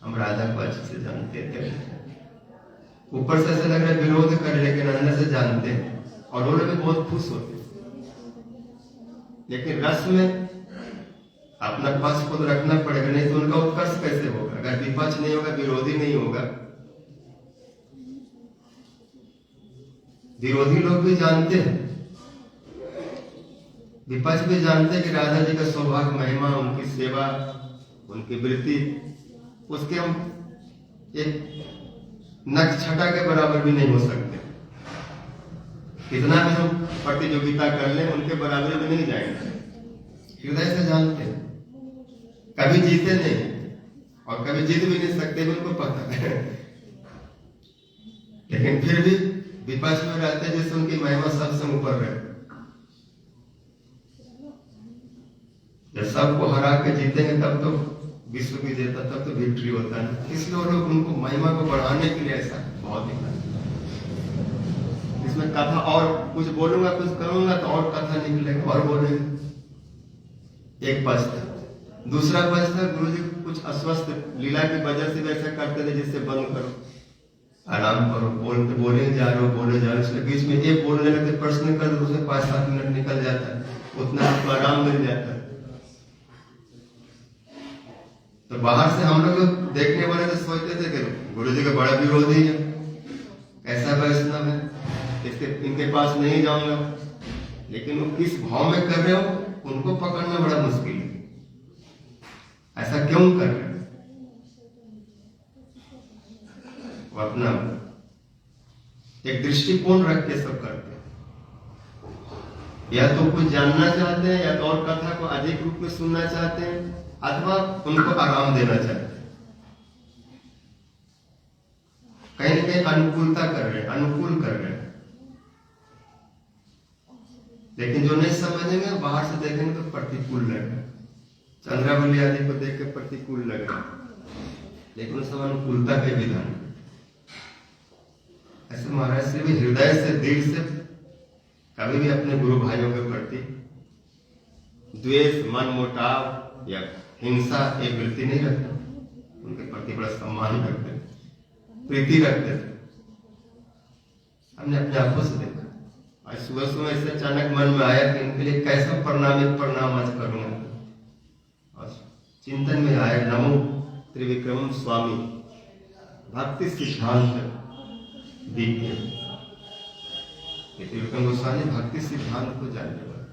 हम राधा को अच्छे से जानते थे। ऊपर से ऐसा लग रहा है विरोध कर, लेकिन अंदर से जानते हैं, और वो लोग भी बहुत खुश होते। लेकिन रस में अपना पक्ष खुद रखना पड़ेगा, नहीं तो उनका उत्कर्ष कैसे होगा? अगर विपक्ष नहीं होगा, विरोधी नहीं होगा, विरोधी लोग भी जानते हैं, विपक्ष भी जानते हैं कि राधा जी का सौभाग्य, महिमा, उनकी सेवा, उनकी वृत्ति, उसके हम एक नक्षछटा के बराबर भी नहीं हो सकते। कितना भी हम प्रतियोगिता कर लें, उनके बराबर भी नहीं जाएंगे। हृदय से जानते हैं, कभी जीते नहीं और कभी जीत भी नहीं सकते, भी उनको पता है। लेकिन फिर भी विपक्ष में रहते हैं, जैसे उनकी महिमा सबसे ऊपर रहे। जब सबको हरा के जीतेंगे तब तो विश्व विजेता, तब तो विक्ट्री होता है। इसलिए लोग उनको महिमा को बढ़ाने के लिए ऐसा बहुत ही इसमें कथा, और कुछ बोलूंगा कुछ करूंगा तो और कथा निकलेगा और बोलेंगे। एक पक्ष था। दूसरा पक्ष था, गुरु जी कुछ अस्वस्थ लीला की वजह से वैसा करते थे जिससे बंद करो, आराम करो, बोले जा रहे हो, बोले जा रहे हो। इसलिए बीच में एक बोलने लगते, प्रश्न कर दो, उसमें 5-7 मिनट निकल जाता है, उतना तो आराम मिल जाता है। तो बाहर से हम लोग देखने वाले तो सोचते थे कि गुरु जी का बड़ा विरोधी है, ऐसा वैष्णव है, इनके पास नहीं जाऊंगा। लेकिन वो किस भाव में कर रहे हो, उनको पकड़ना बड़ा मुश्किल है। ऐसा क्यों कर रहे हो? वो अपना एक दृष्टिकोण रख के सब करते हैं। या तो कुछ जानना चाहते हैं, या तो और कथा को अधिक रूप में सुनना चाहते हैं, अथवा उनको आराम देना चाहते हैं। कहीं न कहीं अनुकूलता कर रहे हैं, अनुकूल कर रहे हैं। लेकिन जो नहीं समझेंगे, बाहर से देखेंगे तो प्रतिकूल लगेगा। चंद्रावली आदि को देख के प्रतिकूल लग रहा है, लेकिन उस समय अनुकूलता के विधान। ऐसे महाराज श्री भी हृदय से, दिल से कभी भी अपने गुरु भाइयों के प्रति द्वेष, मन मुटाव या हिंसा एक वृत्ति नहीं रखते। उनके प्रति बड़ा सम्मान रखते, प्रीति रखते थे। हमने अपने आंखों से देखा। आज सुबह सुबह इससे अचानक मन में आया कि इनके लिए कैसा प्रणाम आज करूंगा। और चिंतन में आया, नमो त्रिविक्रम स्वामी भक्ति सिद्धांत दीप्य। त्रिविक्रम गोस्वामी भक्ति सिद्धांत को जानने वाले।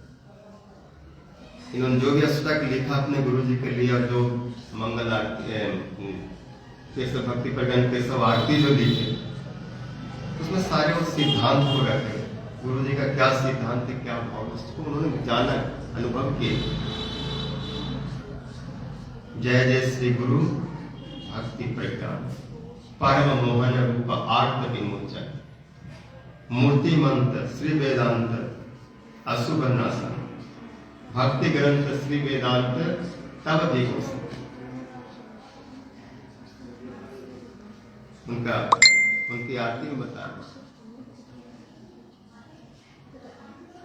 इन्होंने जो भी अष्टक लिखा अपने गुरु जी के लिए, और जो मंगल आरती, केशव भक्ति प्रज्ञान केशव आरती जो लिखे, उसमें सारे उस सिद्धांत को रखे। गुरु जी का क्या सिद्धांत है, क्या भाव, उसको उन्होंने जाना, अनुभव किए। जय जय श्री गुरु भक्ति प्रज्ञान परम मोहन रूप आर्त विमोचन मूर्तिमंत श्री वेदांत अशुभ नाशन भक्ति ग्रंथ श्री वेदांत तब भी हो सकते। उनकी आरती में बता रहा।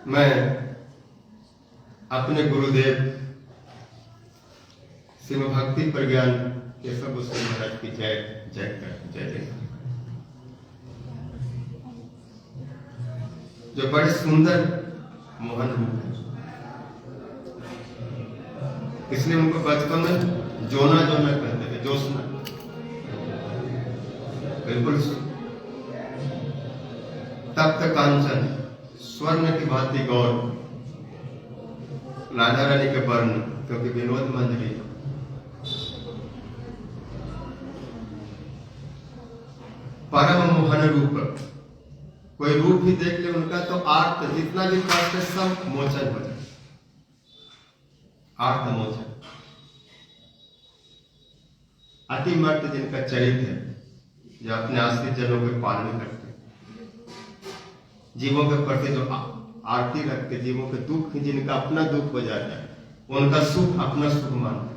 मैं अपने गुरुदेव श्री भक्ति प्रज्ञान केशव गोस्वामी महाराज की जय जय कर जय जय, जो बड़े सुंदर मोहन रूप है। इसलिए उनको बचपन में जोना जोना कहते थे, जोशना। बिल्कुल तप्त कांचन स्वर्ण की भांति गौर, राधा रानी के वर्ण, क्योंकि विनोद मंजरी परम मोहन रूप। कोई रूप भी देख ले उनका तो आर्त, जितना भी कष्ट है सब मोचन हो जाए। आर्त मोचन। अति मर्त जिनका चरित्र है, जो अपने आश्रित जनों के पालन करते, जीवों के प्रति जो आरती रखते, जीवों के दुख जिनका अपना दुख हो जाता है, उनका सुख अपना सुख मानते।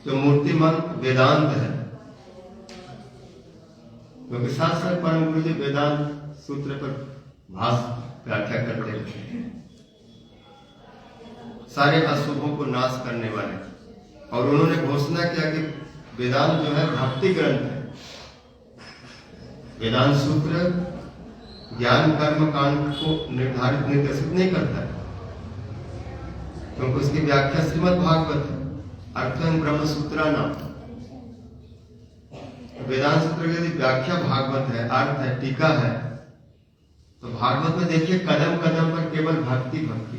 जो मूर्तिमंत वेदांत है, क्योंकि साथ साथ परम गुरु जी वेदांत सूत्र पर भाष्य व्याख्या करते हैं। सारे अशुभों को नाश करने वाले। और उन्होंने घोषणा किया कि वेदांत जो है भक्ति ग्रंथ है। वेदांत सूत्र ज्ञान कर्म कांड को निर्धारित निर्देशित नहीं करता है, क्योंकि उसकी व्याख्या श्रीमद् भागवत है, अर्थम ब्रह्म सूत्रा नाम। वेदांत सूत्र की यदि व्याख्या भागवत है, अर्थ है, टीका है, तो भागवत में देखिए कदम कदम पर केवल भक्ति भक्ति।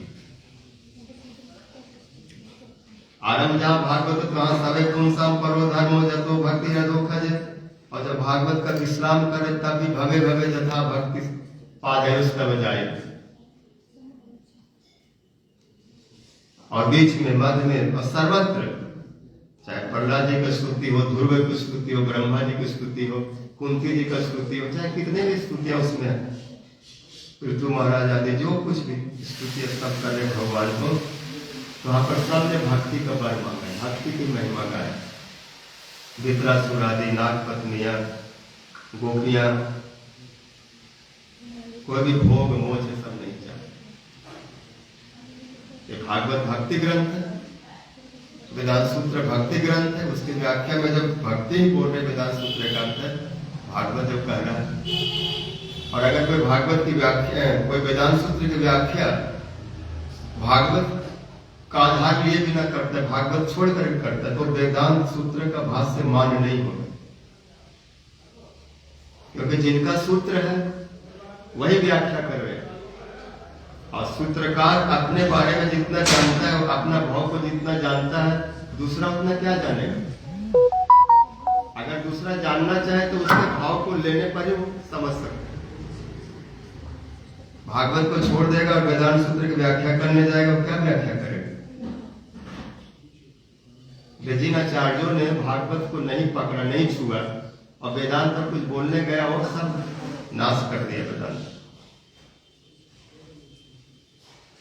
आरंभ जहां भागवत वहां सबे पुंसाम परो धर्मो जतो भक्ति रदो खजे, और जब भागवत का विश्राम करे तब भी भवे भवे जथा भक्ति पादयुष तब जाए। और बीच में मध्य में और सर्वत्र, चाहे प्रहलाद जी की स्तुति हो, ध्रुव की स्तुति हो, ब्रह्मा जी की स्तुति हो, कुंती जी की स्तुति हो, चाहे कितने भी स्तुतियां उसमें, पृथु महाराज आदि जो कुछ भी स्तुति सब कर रहे भगवान को, तो वहां पर सबने भक्ति का वर मांगा है, भक्ति की महिमा गाया। वित्रासुर आदि नाग पत्नियां, गोपियां, कोई भी भोग मोह सब नहीं चाहते। ये भागवत भक्ति ग्रंथ है, वेदांत सूत्र भक्ति ग्रंथ है। उसकी व्याख्या में जब भक्ति ही बोल रहे वेदांत सूत्र का अर्थ है भागवत जब कह रहा है। और अगर कोई भागवत की व्याख्या, कोई वेदांत सूत्र की व्याख्या भागवत का आधार लिए बिना करता है, भागवत छोड़ कर करता है, तो वेदांत सूत्र का भाष्य मान्य नहीं होगा। क्योंकि जिनका सूत्र है वही व्याख्या कर रहे हैं, और सूत्रकार अपने बारे में जितना जानता है, अपना भाव को जितना जानता है, दूसरा उतना क्या जानेगा। अगर दूसरा जानना चाहे तो उसके भाव को लेने पर ही वो समझ सकता है। भागवत को छोड़ देगा और वेदांत सूत्र की व्याख्या करने जाएगा, वो क्या व्याख्या करेगा। विजयनाचार्यों ने भागवत को नहीं पकड़ा, नहीं छुआ, और वेदांत पर कुछ बोलने गया और सब नाश कर दिया वेदांत।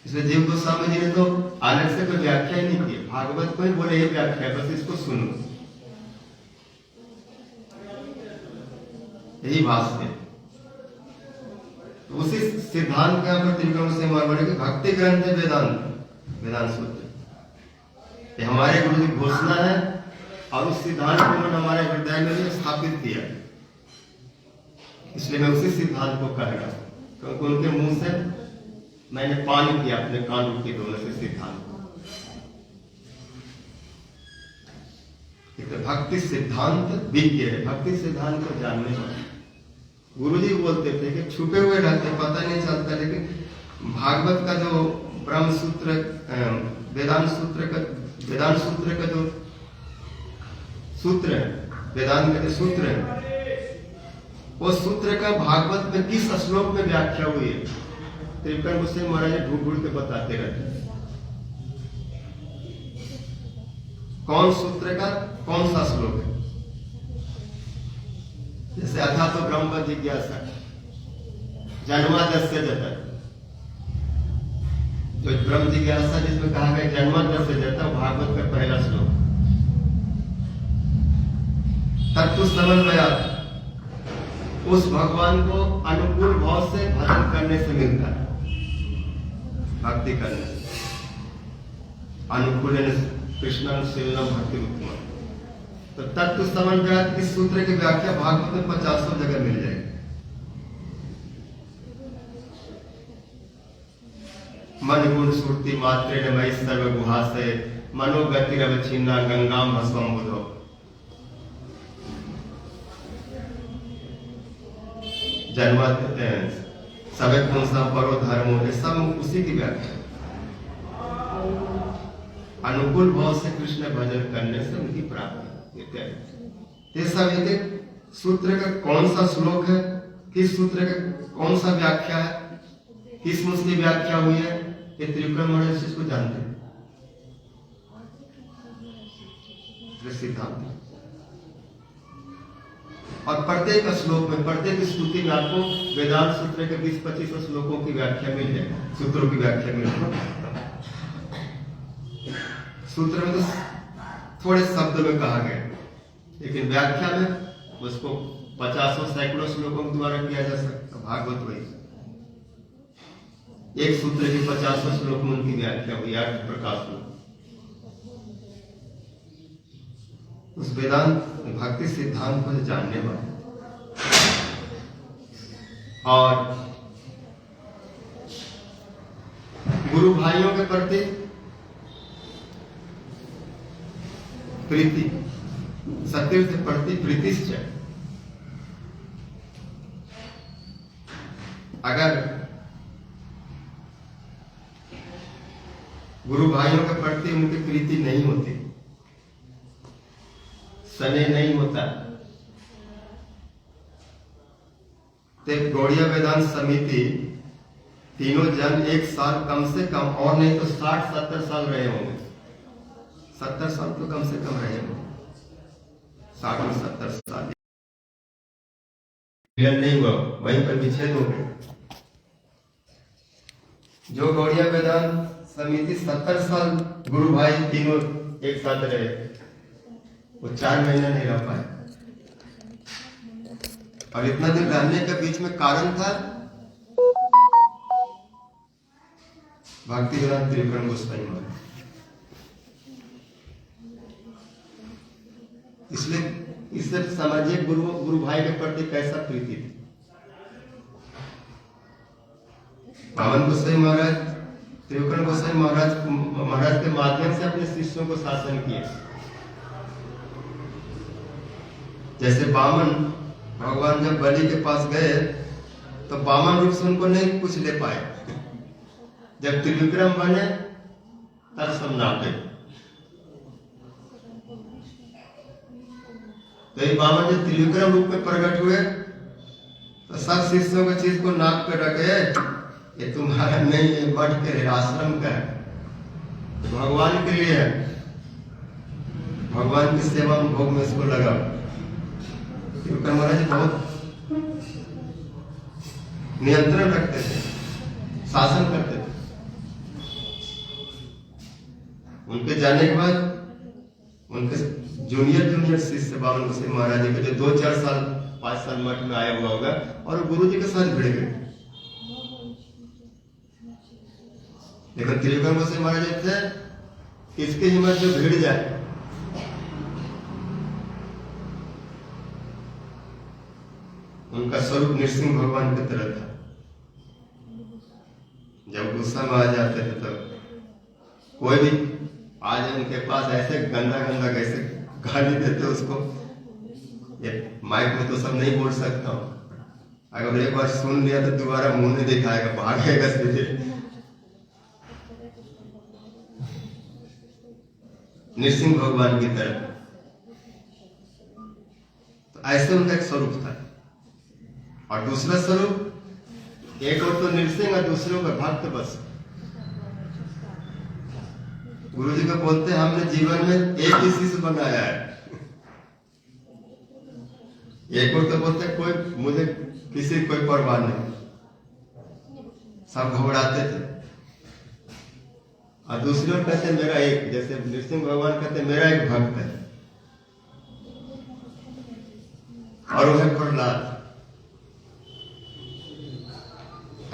इसलिए जीव गोस्वामी जी ने तो अलग से कोई व्याख्या ही नहीं की, भागवत को ही बोले ये व्याख्या, बस इसको सुनो, यही भाष्य। उसी सिद्धांत के पर त्रिकोण से मारवाड़ी की भक्ति ग्रंथ है वेदांत, वेदांत सूत्र। ये हमारे गुरु की घोषणा है, और उस सिद्धांत को उन्होंने हमारे हृदय में भी स्थापित किया। इसलिए मैं उसी सिद्धांत को कह रहा हूं, क्योंकि उनके मुंह से मैंने पान किया अपने कानों के दोनों से सिद्धांत को। भक्ति सिद्धांत विज्ञ है, भक्ति सिद्धांत को जानने वाले। गुरुजी बोलते थे कि छुपे हुए रहते, पता नहीं चलता, लेकिन भागवत का जो ब्रह्म सूत्र, वेदांत सूत्र का जो सूत्र है, वेदांत का जो सूत्र है, वो सूत्र का भागवत में किस श्लोक में व्याख्या हुई है, त्रिकर्ण गोस्वामी महाराज ढूंढ ढूंढ के बताते रहते हैं। कौन सूत्र का कौन सा श्लोक है। जैसे अथा तो ब्रह्म जिज्ञासा जन्मादस्य जता, जो ब्रह्म जिज्ञासा जिसमें कहा गया जन्मादस्य जता, भागवत का पहला श्लोक। तत्व समन्वया, उस भगवान को अनुकूल भाव से भजन करने से मिलता है, भक्ति करने से। अनुकूल कृष्णानुशीलनम भक्ति उत्तम। तो तत्व समन्वय इस सूत्र की व्याख्या भागवत में 50 जगह मिल जाएगी। मन गुण सुरति मात्रे मई सर्व गुहासे, मनोगति रवचिन्ना गंगाम भस्वम बुधो। जन्म सबे पुंसा परो धर्मो, ये सब उसी की व्याख्या। अनुकूल भाव से कृष्ण भजन करने से उनकी प्राप्ति इत्यादि। ये सब एक सूत्र का कौन सा श्लोक है, किस सूत्र का कौन सा व्याख्या है, किस में उसकी व्याख्या हुई है, ये त्रिकोण महाराज इसको जानते हैं। सिद्धांत। और प्रत्येक श्लोक में, प्रत्येक स्तुति में आपको वेदांत सूत्र के 20-25 श्लोकों की व्याख्या मिल जाएगी, सूत्रों की व्याख्या मिल जाएगी। सूत्र में तो थोड़े शब्द में कहा गया, लेकिन व्याख्या में उसको 50-सैकड़ों श्लोकों के द्वारा किया जा सकता। भागवत वही एक सूत्र की 50 श्लोक में उनकी व्याख्या हुई, 8 प्रकाश में। उस वेदांत भक्ति सिद्धांत को जानने वाले और गुरु भाइयों के प्रति प्रीति, सतीर्थ प्रति प्रीतिश्च, अगर गुरु भाइयों के प्रति उनकी प्रीति नहीं होती, स्नेह नहीं होता, तो गौड़िया वेदांत समिति तीनों जन एक साल कम से कम, और नहीं तो 60-70 साल रहे होंगे। 70 साल तो कम से कम रहे होंगे, 60-70 साल नहीं हुआ, वहीं पर विच्छेद हो गए। जो गौड़िया वेदांत समिति 70 साल गुरु भाई तीनों एक साथ रहे, वो 4 महीना नहीं रह पाए। और इतना दिन रहने के बीच में कारण था भक्ति वेदांत त्रिविक्रम गोस्वामी महाराज। इसलिए इससे समझिए गुरु भाई के प्रति कैसा प्रीति थी। पावन गोसाई महाराज त्रिविक्रम गोसाई महाराज के माध्यम से अपने शिष्यों को शासन किए। जैसे बामन भगवान जब बलि के पास गए तो बामन रूप से उनको नहीं कुछ ले पाए, जब त्रिविक्रम बने तब सब नापे। तो ये बामन जब त्रिविक्रम रूप में प्रकट हुए तो सब शिष्यों के चीज को नाप कर रखे, ये तुम्हारा नहीं है, मठ के आश्रम का है, भगवान के लिए है, भगवान की सेवा में भोग में इसको लगाओ। त्रिविक्रम महाराज बहुत नियंत्रण रखते थे, शासन करते थे। उनके जाने के बाद उनके जूनियर शिष्य बावन गोसाई महाराज जी के जो 2-4 साल 5 साल मठ में आया हुआ होगा और गुरु जी के साथ भिड़ गए। लेकिन त्रिविक्रम गोसाई महाराज जी थे, इसकी हिम्मत जो भिड़ जाए, उनका स्वरूप नृसिंह भगवान की तरह था। जब गुस्सा में आ जाते थे तब कोई भी आज उनके पास ऐसे गंदा कैसे गाली देते उसको, ये माइक में तो सब नहीं बोल सकता हूं, अगर एक बार सुन लिया तो दोबारा मुंह नहीं दिखाएगा, भागेगा सीधे। नृसिंह भगवान की तरह, तो ऐसे उनका एक स्वरूप था। और दूसरा स्वरूप, एक और तो नृसिंह और दूसरों का भक्त। बस गुरु जी को बोलते हैं हमने जीवन में एक ही शिष्य बनाया है। एक और तो बोलते कोई मुझे किसी कोई परवाह नहीं, सब घबराते थे। और दूसरे ओर कहते मेरा एक, जैसे नृसिंह भगवान कहते मेरा एक भक्त है, और वो है प्रहलाद।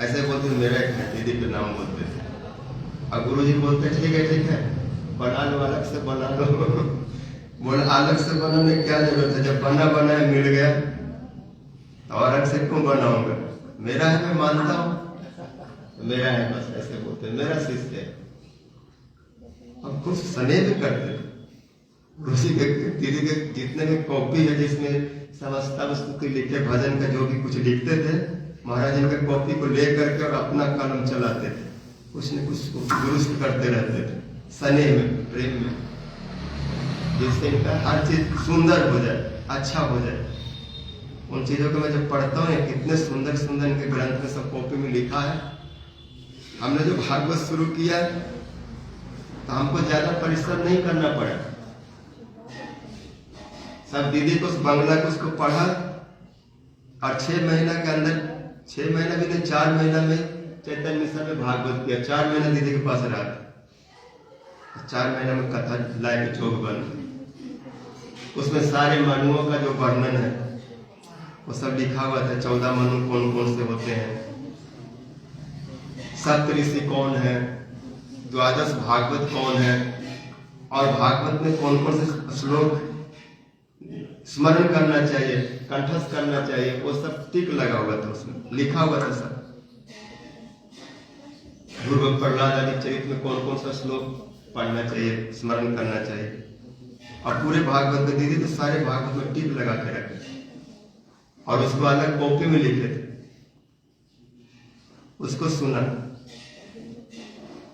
ऐसे बोलते मेरा एक है, दीदी के नाम बोलते थे। और गुरु जी बोलते ठीक है बना लो, अलग से बना लो। बोले अलग से बनाने क्या जरूरत है, जब बना है मिल गया तो अलग से क्यों बनाऊंगा, मेरा है, मैं मानता हूं मेरा है, बस ऐसे बोलते मेरा शिष्य है। अब कुछ स्नेह भी करते थे। गुरु जी के दीदी के जितने भी कॉपी है जिसमें समस्ता वस्तु के लिखे भजन का जो भी कुछ लिखते थे, महाराज इनके कॉपी को ले करके और अपना कलम चलाते थे, कुछ न कुछ दुरुस्त करते रहते थे, स्नेह में, प्रेम में, जिससे इनका हर चीज सुंदर हो जाए, अच्छा हो जाए। उन चीजों को मैं जब पढ़ता हूँ, कितने सुंदर इनके ग्रंथ में सब कॉपी में लिखा है। हमने जो भागवत शुरू किया तो हमको ज्यादा परिश्रम नहीं करना पड़ा, सब दीदी को बंगला को उसको पढ़ा और 6 महीना के अंदर, 6 महीना भी नहीं 4 महीना में चैतन्य मिशन में भागवत किया। 4 महीना दीदी के पास रहा, 4 महीना में कथा लाए के चौक बन, उसमें सारे मनुओं का जो वर्णन है वो सब लिखा हुआ था। 14 मनु कौन कौन से होते हैं, सप्त ऋषि कौन है, 12 भागवत कौन है, और भागवत में कौन कौन से श्लोक स्मरण करना चाहिए, कंठस्थ करना चाहिए, वो सब टिक लगा हुआ था, उसमें लिखा हुआ था सब। ध्रुव प्रहलाद आदि चरित्र में कौन कौन सा श्लोक पढ़ना चाहिए, स्मरण करना चाहिए, और पूरे भागवत में दीदी तो सारे भागवत में टिक लगा के रखे और उसको अलग कॉपी में लिखे थे। उसको सुना।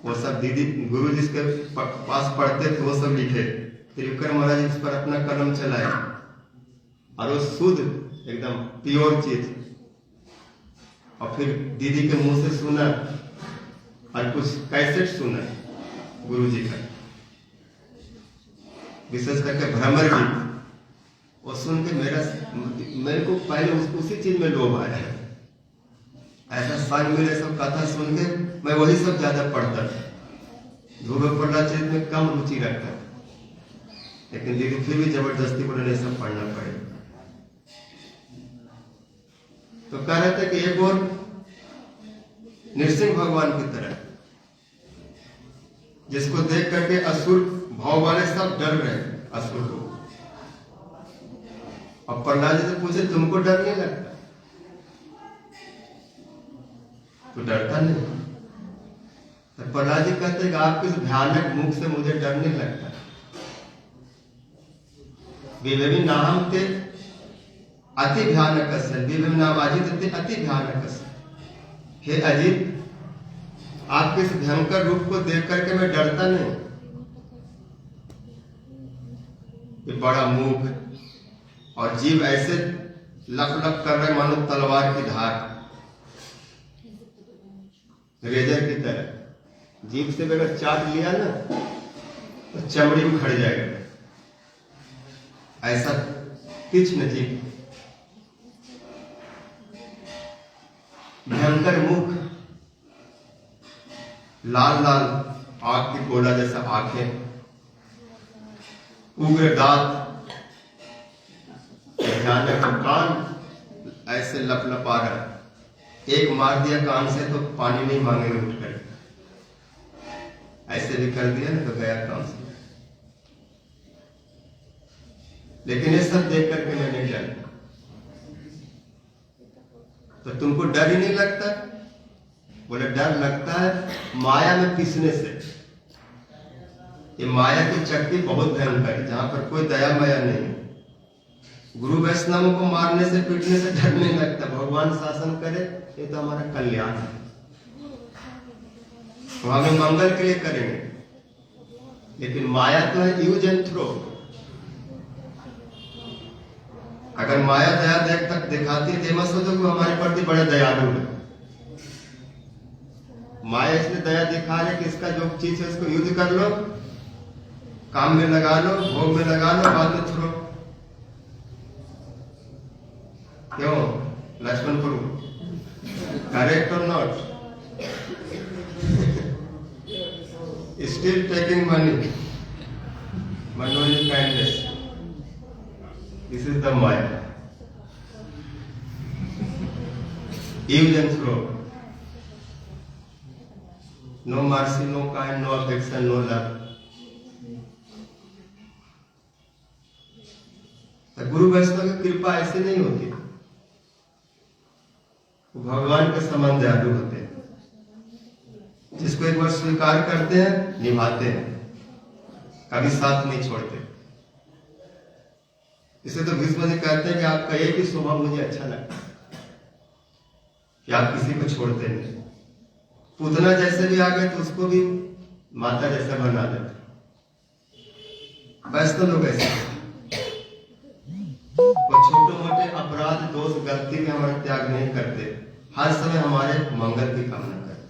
वो सब दीदी गुरु जिसके पास पढ़ते थे वो सब लिखे। त्रिविक्रम महाराज इस पर अपना कलम चलाए और वो शुद्ध एकदम प्योर चीज। और फिर दीदी के मुंह से सुना और कुछ कैसेट सुना गुरु जी का, विशेष करके भ्रमर गीत। वो सुन के मेरे को पहले उसी चीज में लोभ आया। ऐसा संग मिले सब कथा सुन के मैं वही सब ज्यादा पढ़ता था। ध्रुव प्रहलाद चरित में कम रुचि रखता था, लेकिन दीदी फिर भी जबरदस्ती बोले सब पढ़ना पड़ेगा। तो कह रहे थे कि एक और नृसिंह भगवान की तरह, जिसको देख करके असुर भाव वाले सब डर रहे असुर को। और प्रहलाद जी से पूछे तुमको डर नहीं लगता? तो डरता नहीं। तो प्रहलाद जी कहते हैं कि आपके इस भयानक मुख से मुझे डर नहीं लगता। विवेवी नाम ते अति भयानक विवेम नाम अजित अति भयानक। हे अजित, आपके इस भयंकर रूप को देख करके मैं डरता नहीं। ये बड़ा मुख और जीव ऐसे लप लप कर रहे मानो तलवार की धार, रेजर की तरह। जीभ से अगर चाट लिया ना तो चमड़ी उखड़ जाएगा। ऐसा तीक्ष्ण जीभ, भयंकर मुख, लाल लाल आग की गोला जैसा आंखें, उग्र दांत, भयानक कान ऐसे लपलपा रहा। एक मार दिया कान से तो पानी नहीं मांगेंगे उठकर। ऐसे भी कर दिया ना तो गया काम से। लेकिन ये सब देख करके मैं नहीं डरता। तो तुमको डर ही नहीं लगता? बोले डर लगता है माया में पिसने से। ये माया की चक्की बहुत भयंकर है, जहां पर कोई दया माया नहीं है। गुरु वैष्णवों को मारने से पीटने से डर नहीं लगता। भगवान शासन करे, ये तो हमारा कल्याण है, तो हमें मंगल के लिए करेंगे। लेकिन माया तो है यूज एंड थ्रो। अगर माया दया देख तक दिखाती है, मत सोचो कि हमारे प्रति बड़े दयालु है। माया इसलिए दया दिखा रहे कि इसका जो चीज है उसको यूज कर लो, काम में लगा लो, भोग में लगा लो, बाद में थ्रो। क्यों Lakshman Prabhu, correct or not? Still taking money, मनोनी kindness, this is the maya. Use and throw, no mercy, no kind, no affection, no love. गुरु वैष्णव की कृपा ऐसे नहीं होती। वो भगवान के समान दयालु होते हैं। जिसको एक बार स्वीकार करते हैं, निभाते हैं, कभी साथ नहीं छोड़ते। इसे तो भीष्म जी कहते हैं कि आपका एक ही स्वभाव मुझे अच्छा लगता है कि आप किसी को छोड़ते नहीं। पूतना जैसे भी आ गए तो उसको भी माता जैसा बना देते। वैष्णव लोग ऐसे, वो छोटे मोटे अपराध, दोष, गलती में हमारा त्याग नहीं करते। हर समय हमारे मंगल की कामना करते।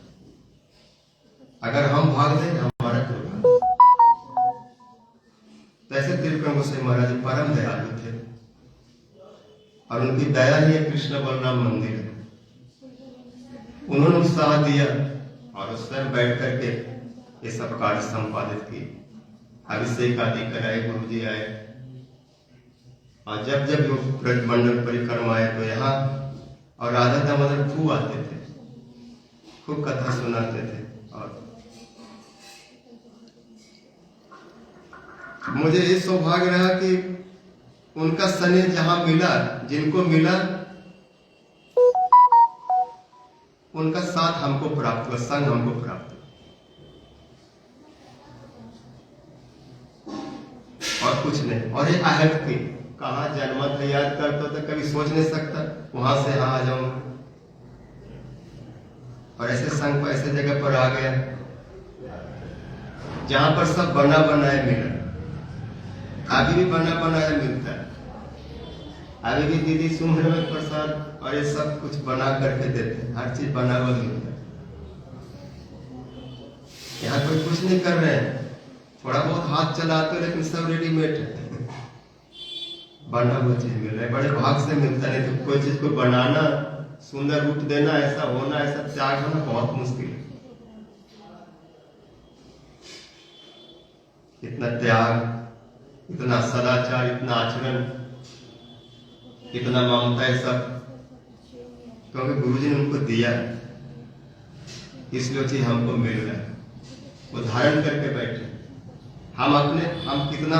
अगर हम भाग दें हमारा कोई भाग। तो ऐसे त्रिविक्रम गोस्वामी महाराज परम दयालु थे और उनकी दया ही कृष्ण बलराम मंदिर है। उन्होंने उत्साह दिया और स्वयं बैठ करके ये सब कार्य संपादित किए। अभिषेक आदि कराए, गुरु जी आए और जब जब वो ब्रजमंडल परिक्रमा आए तो यहाँ और राधा दामोदर खूब आते थे, खूब कथा सुनाते थे। और मुझे ये सौभाग्य रहा कि उनका स्नेह जहां मिला, जिनको मिला, उनका साथ हमको प्राप्त हुआ, संग हमको प्राप्त हुआ और कुछ नहीं। और ये आहट थी, कहाँ जन्मा था याद करता था, कभी सोच नहीं सकता वहां से यहाँ आ जाऊंगा। और ऐसे संघ ऐसे जगह पर आ गया जहां पर सब बना बनाया मिला। अभी भी बना बनाया मिलता है, अभी भी दीदी सुम्र में प्रसाद और ये सब कुछ बना करके देते हैं, हर चीज बना हुआ मिलता है। यहाँ कोई कुछ नहीं कर रहे हैं, थोड़ा बहुत हाथ चलाते हो, लेकिन सब रेडीमेड है, बना हुआ चीज मिल रहा है। बड़े भाग से मिलता है, नहीं तो कोई चीज को बनाना, सुंदर रूप देना, ऐसा होना, ऐसा त्याग होना बहुत मुश्किल है। इतना त्याग, इतना सदाचार, इतना आचरण, इतना ममता है सब, क्योंकि गुरुजी ने उनको दिया है, इसलिए चीज हमको मिल रहा है। वो धारण करके बैठे, हम कितना,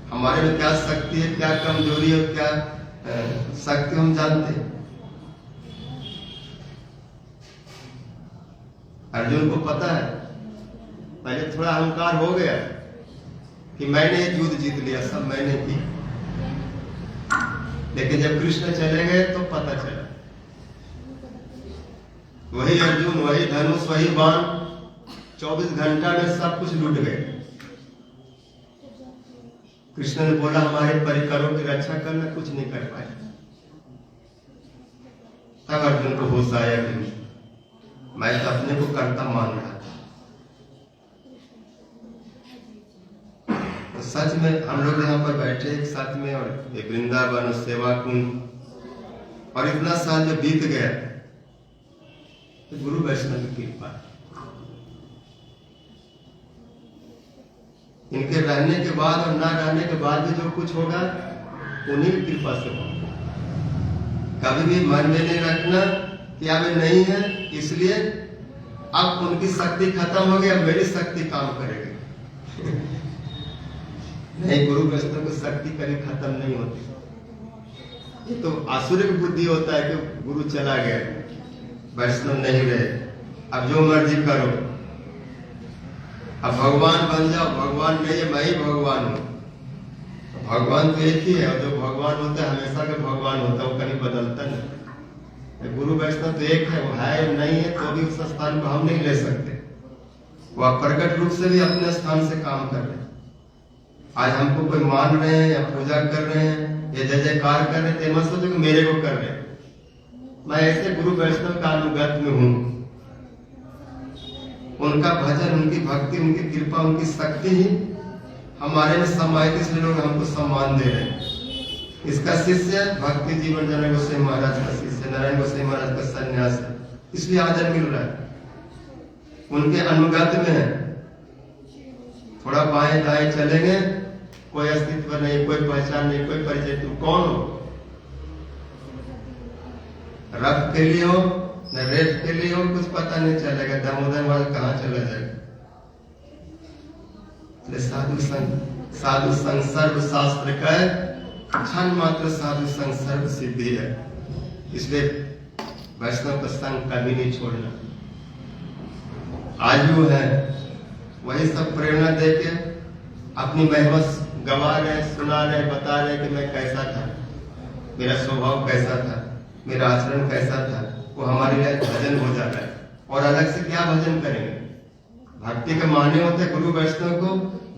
हमारे में क्या शक्ति है, क्या कमजोरी है, क्या शक्ति हम जानते हैं। अर्जुन को पता है, पहले थोड़ा अहंकार हो गया कि मैंने ये युद्ध जीत लिया, सब मैंने की, लेकिन जब कृष्ण चले गए तो पता चला वही अर्जुन, वही धनुष, वही बाण, 24 घंटा में सब कुछ लूट गए। कृष्ण ने बोला हमारे परिकरों की रक्षा करना, कुछ नहीं कर पाए। तब अर्जुन को होश आया कि मैं तो अपने को कर्ता मान रहा था। तो सच में हम लोग यहाँ पर बैठे एक साथ में, और ये वृंदावन और सेवा कुंड, और इतना साल जो बीत गया, तो गुरु वैष्णव की कृपा, इनके रहने के बाद और ना रहने के बाद भी जो कुछ होगा उन्हीं की कृपा से होगा। कभी भी मन में नहीं रखना कि अब नहीं है, इसलिए अब उनकी शक्ति खत्म हो गई, अब मेरी शक्ति काम करेगी। नहीं, गुरु वैष्णव की शक्ति कभी खत्म नहीं होती। ये तो आसुर की बुद्धि होता है कि गुरु चला गया, वैष्णव नहीं रहे, अब जो मर्जी करो, अब भगवान बन जाओ। भगवान नहीं है, मैं ही भगवान हूँ। तो भगवान तो एक ही है, और जो भगवान होता है हमेशा का भगवान होता है, वो कभी बदलता नहीं। गुरु वैष्णव तो एक है, वो है नहीं है तो भी उस स्थान को हम नहीं ले सकते। वो आप प्रकट रूप से भी अपने स्थान से काम कर रहे हैं। आज हमको कोई मान रहे हैं या पूजा कर रहे हैं या जय जयकार कर रहे हैं, मत सोचो कि मेरे को कर रहे हैं। मैं ऐसे गुरु वैष्णव का अनुगत में हूँ। उनका भजन, उनकी भक्ति, उनकी कृपा, उनकी शक्ति ही हमारे में समाहित, इसलिए लोग हमको सम्मान दे रहे हैं। इसका शिष्य भक्ति जीवन जन गोसाई महाराज का शिष्य, नारायण गोसाई महाराज का सन्यास है, इसलिए आदर मिल रहा है। उनके अनुगत में है। थोड़ा बाएं दाएं चलेंगे, कोई अस्तित्व नहीं, कोई पहचान नहीं, कोई परिचय। तू कौन हो? रफ के लिए हो न रेत के लिए हो, कुछ पता नहीं चलेगा। दामोदर वाला कहाँ चला जाएगा। साधु संग सर्व शास्त्र का क्षण मात्र साधु संग सर्व सिद्धि है। इसलिए वैष्णव का संग कभी नहीं छोड़ना। आयु है वही सब प्रेरणा देके अपनी महिमा गवा रहे, सुना रहे, बता रहे कि मैं कैसा था, मेरा स्वभाव कैसा था, मेरा आचरण कैसा था। वो हमारे लिए भजन हो जाता है। और अलग से क्या भजन करेंगे? भक्ति के माने होते हैं गुरु वैष्णव को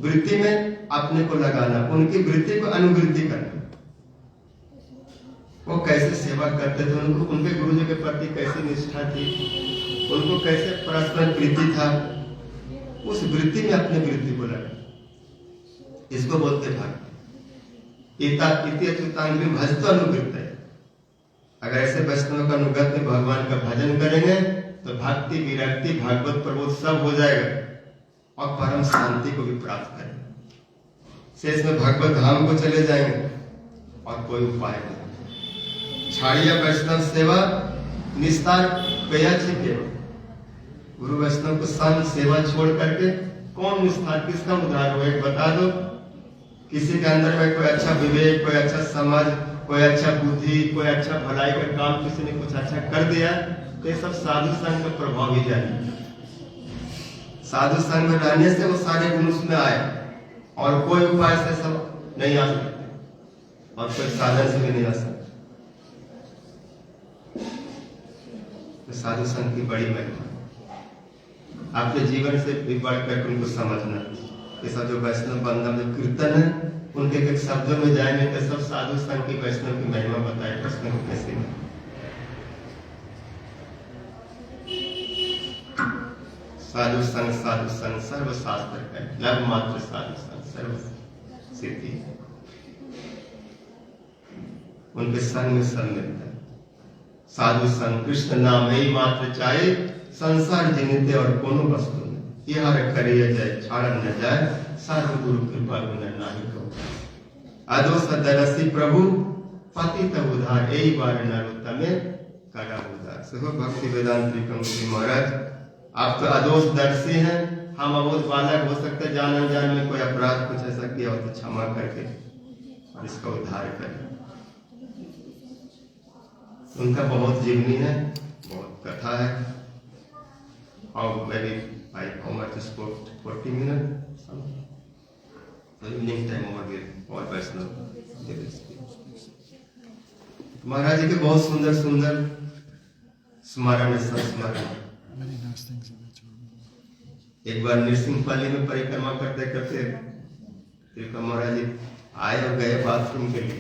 वृत्ति में अपने को लगाना, उनकी वृत्ति को अनुवृत्ति करना। वो कैसे सेवा करते थे, उनको उनके गुरु जी के प्रति कैसी निष्ठा थी, उनको कैसे परस्पर प्रीति था, उस वृत्ति में अपने वृत्ति को लगा। इसको बोलते भक्ति। इति अच्युतांग भजतो अनुवृत्त है। अगर ऐसे वैष्णव का अनुगत में भगवान का भजन करेंगे तो भक्ति, विरक्ति, भागवत प्रबोध सब हो जाएगा और परम शांति को भी प्राप्त करेंगे। शेष में भगवत धाम को चले जाएंगे और कोई उपाय नहीं। छाड़िया वैष्णव सेवा निस्तार पेया छिपे। गुरु वैष्णव को संग सेवा छोड़ करके कौन निस्तार, किसका उद्धार हो? एक बता दो। किसी के अंदर में कोई अच्छा विवेक, कोई अच्छा समझ, कोई अच्छा बुद्धि, कोई अच्छा भलाई का काम किसी ने कुछ अच्छा कर दिया, तो ये सब साधु संग का प्रभाव ही जाए। साधु संग में रहने से वो सारे गुण उसमें आए और कोई उपाय से सब नहीं आ सकते और कोई साधन से भी नहीं आ सकते। तो साधु संग की बड़ी महिमा। अपने जीवन से भी बढ़कर उनको समझना। ऐसा जो वैष्णव बंधन जो कीर्तन है उनके एक शब्दों में जाएंगे तो सब साधु संघ की वैष्णव की महिमा बताए कृष्ण को कैसे। साधु संघ सर्व शास्त्र है, लव मात्र साधु संघ सर्व सिद्धि। उनके संग में सब मिलता है। साधु संग कृष्ण नाम ही मात्र चाहे, संसार जिनिते और कोनो वस्तु नहीं। यह करिए जाए छाड़न न जाए, सर्व गुरु कृपा गुण नाही को। अदो सदरसी प्रभु पतित उद्धार, यही बार नरोत्तमे करा उद्धार। सो भक्ति वेदांत जी महाराज, आप तो अदोष दर्शी हैं, हम अबोध बालक हो सकते हैं, जान अनजान में कोई अपराध कुछ ऐसा किया हो तो क्षमा करके और इसका उद्धार करें। उनका बहुत जीवनी है, बहुत कथा है। और मेरी भाई Umar 40 minute evening time over there और वैष्णव महाराज जी के बहुत सुंदर सुंदर स्मरण संस्मरण। Many nice things in the tour. एक बार नृसिंहपाली में परिक्रमा करते करते तिरुपति महाराज जी आए और गए बाथरूम के लिए।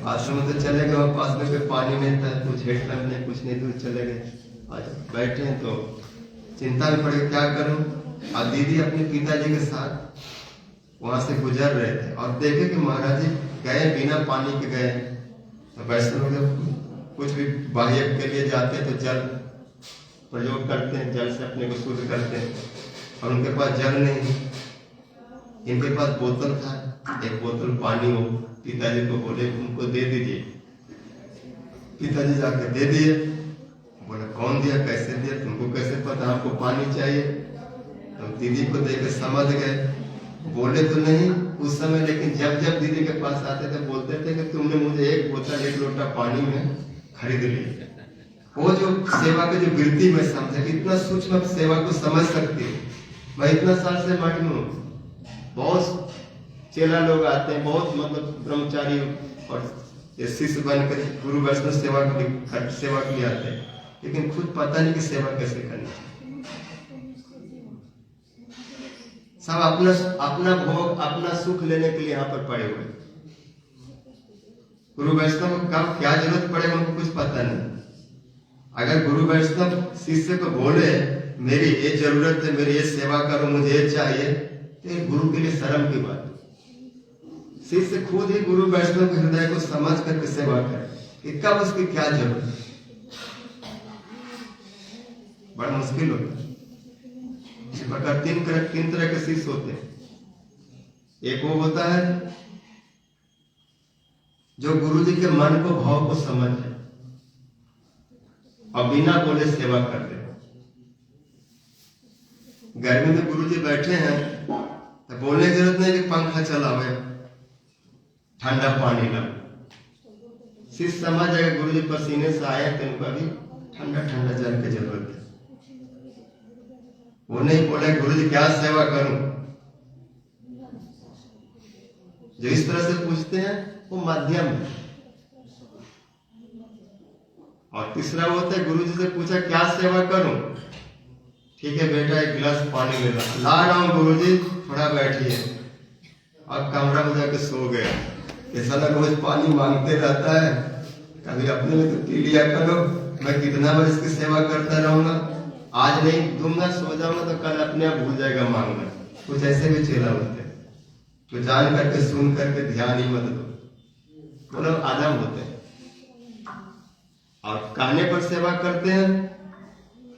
आश्रम में तो चले गए, वहाँ पास में कोई पानी नहीं था, कुछ हेडपंप नहीं, कुछ नहीं, दूर चले गए। आज बैठे हैं तो चिंता में पड़े क्या करूं। और दीदी अपने पिताजी के साथ वहां से गुजर रहे थे और देखे कि महाराज जी गए बिना पानी के गए। तो वैष्णव जब कुछ भी बाह्य के लिए जाते तो जल प्रयोग करते हैं, जल से अपने को शुद्ध करते हैं, और उनके पास जल नहीं, इनके पास बोतल था, एक बोतल पानी हो। पिताजी को बोले उनको दे दीजिए। पिताजी जाके दे दिए। बोले कौन दिया, कैसे दिया, तुमको कैसे पता, हमको पानी चाहिए। तो दीदी को देकर समझ गए। बोले तो नहीं उस समय, लेकिन जब जब दीदी के पास आते थे बोलते थे कि तुमने मुझे एक बोतल 1 लोटा पानी में खरीद लिया। वो जो सेवा की जो वृत्ति में समझे, इतना सूक्ष्म सेवा को समझ सकती है। मैं इतना साल से मग्न हूँ, बहुत चेला लोग आते हैं, बहुत मतलब ब्रह्मचारी और शिष्य बनकर गुरु वैष्णव सेवा के लिए आते हैं, लेकिन खुद पता नहीं कि सेवा कैसे करनी चाहिए। सब अपना भोग अपना सुख लेने के लिए यहाँ पर पड़े हुए। गुरु वैष्णव को कब क्या जरूरत पड़ेगा उनको कुछ पता नहीं। अगर गुरु वैष्णव शिष्य को बोले मेरी ये जरूरत है, मेरी ये सेवा करो, मुझे ये चाहिए, तो ये गुरु के लिए शर्म की बात है। शिष्य खुद ही गुरु वैष्णव के हृदय को समझ करके सेवा करे कि कब उसकी क्या जरूरत है। बड़ा मुश्किल होता है। इस प्रकार तीन तरह के शिष्य होते हैं। एक वो होता है जो गुरु जी के मन को भाव को समझ है और बिना बोले सेवा करते हैं। गर्मी में गुरु जी बैठे हैं तो बोलने की जरूरत नहीं कि पंखा चलावे, ठंडा पानी ला। शिष्य समझ जाएगा गुरु जी पसीने से आए तो उनको भी ठंडा ठंडा जल की जरूरत है। वो नहीं बोले गुरु जी क्या सेवा करूं। जो इस तरह से पूछते हैं वो मध्यम है। और तीसरा वो होता है गुरु जी से पूछा क्या सेवा करूं, ठीक है बेटा एक गिलास पानी ले ला रहा हूं गुरु जी, थोड़ा बैठिए। और कमरा में जाके सो गया। ऐसा ना रोज पानी मांगते रहता है, कभी अपने में तो पी लिया करो। मैं कितना बार इसकी सेवा करता रहूंगा, आज नहीं दूंगा, सो जाऊंगा तो कल अपने आप भूल जाएगा मांगना। कुछ ऐसे भी चेला होते हैं तो जान करके सुन करके ध्यान ही मत दो, वो लोग आदम होते हैं। और कहने पर सेवा करते हैं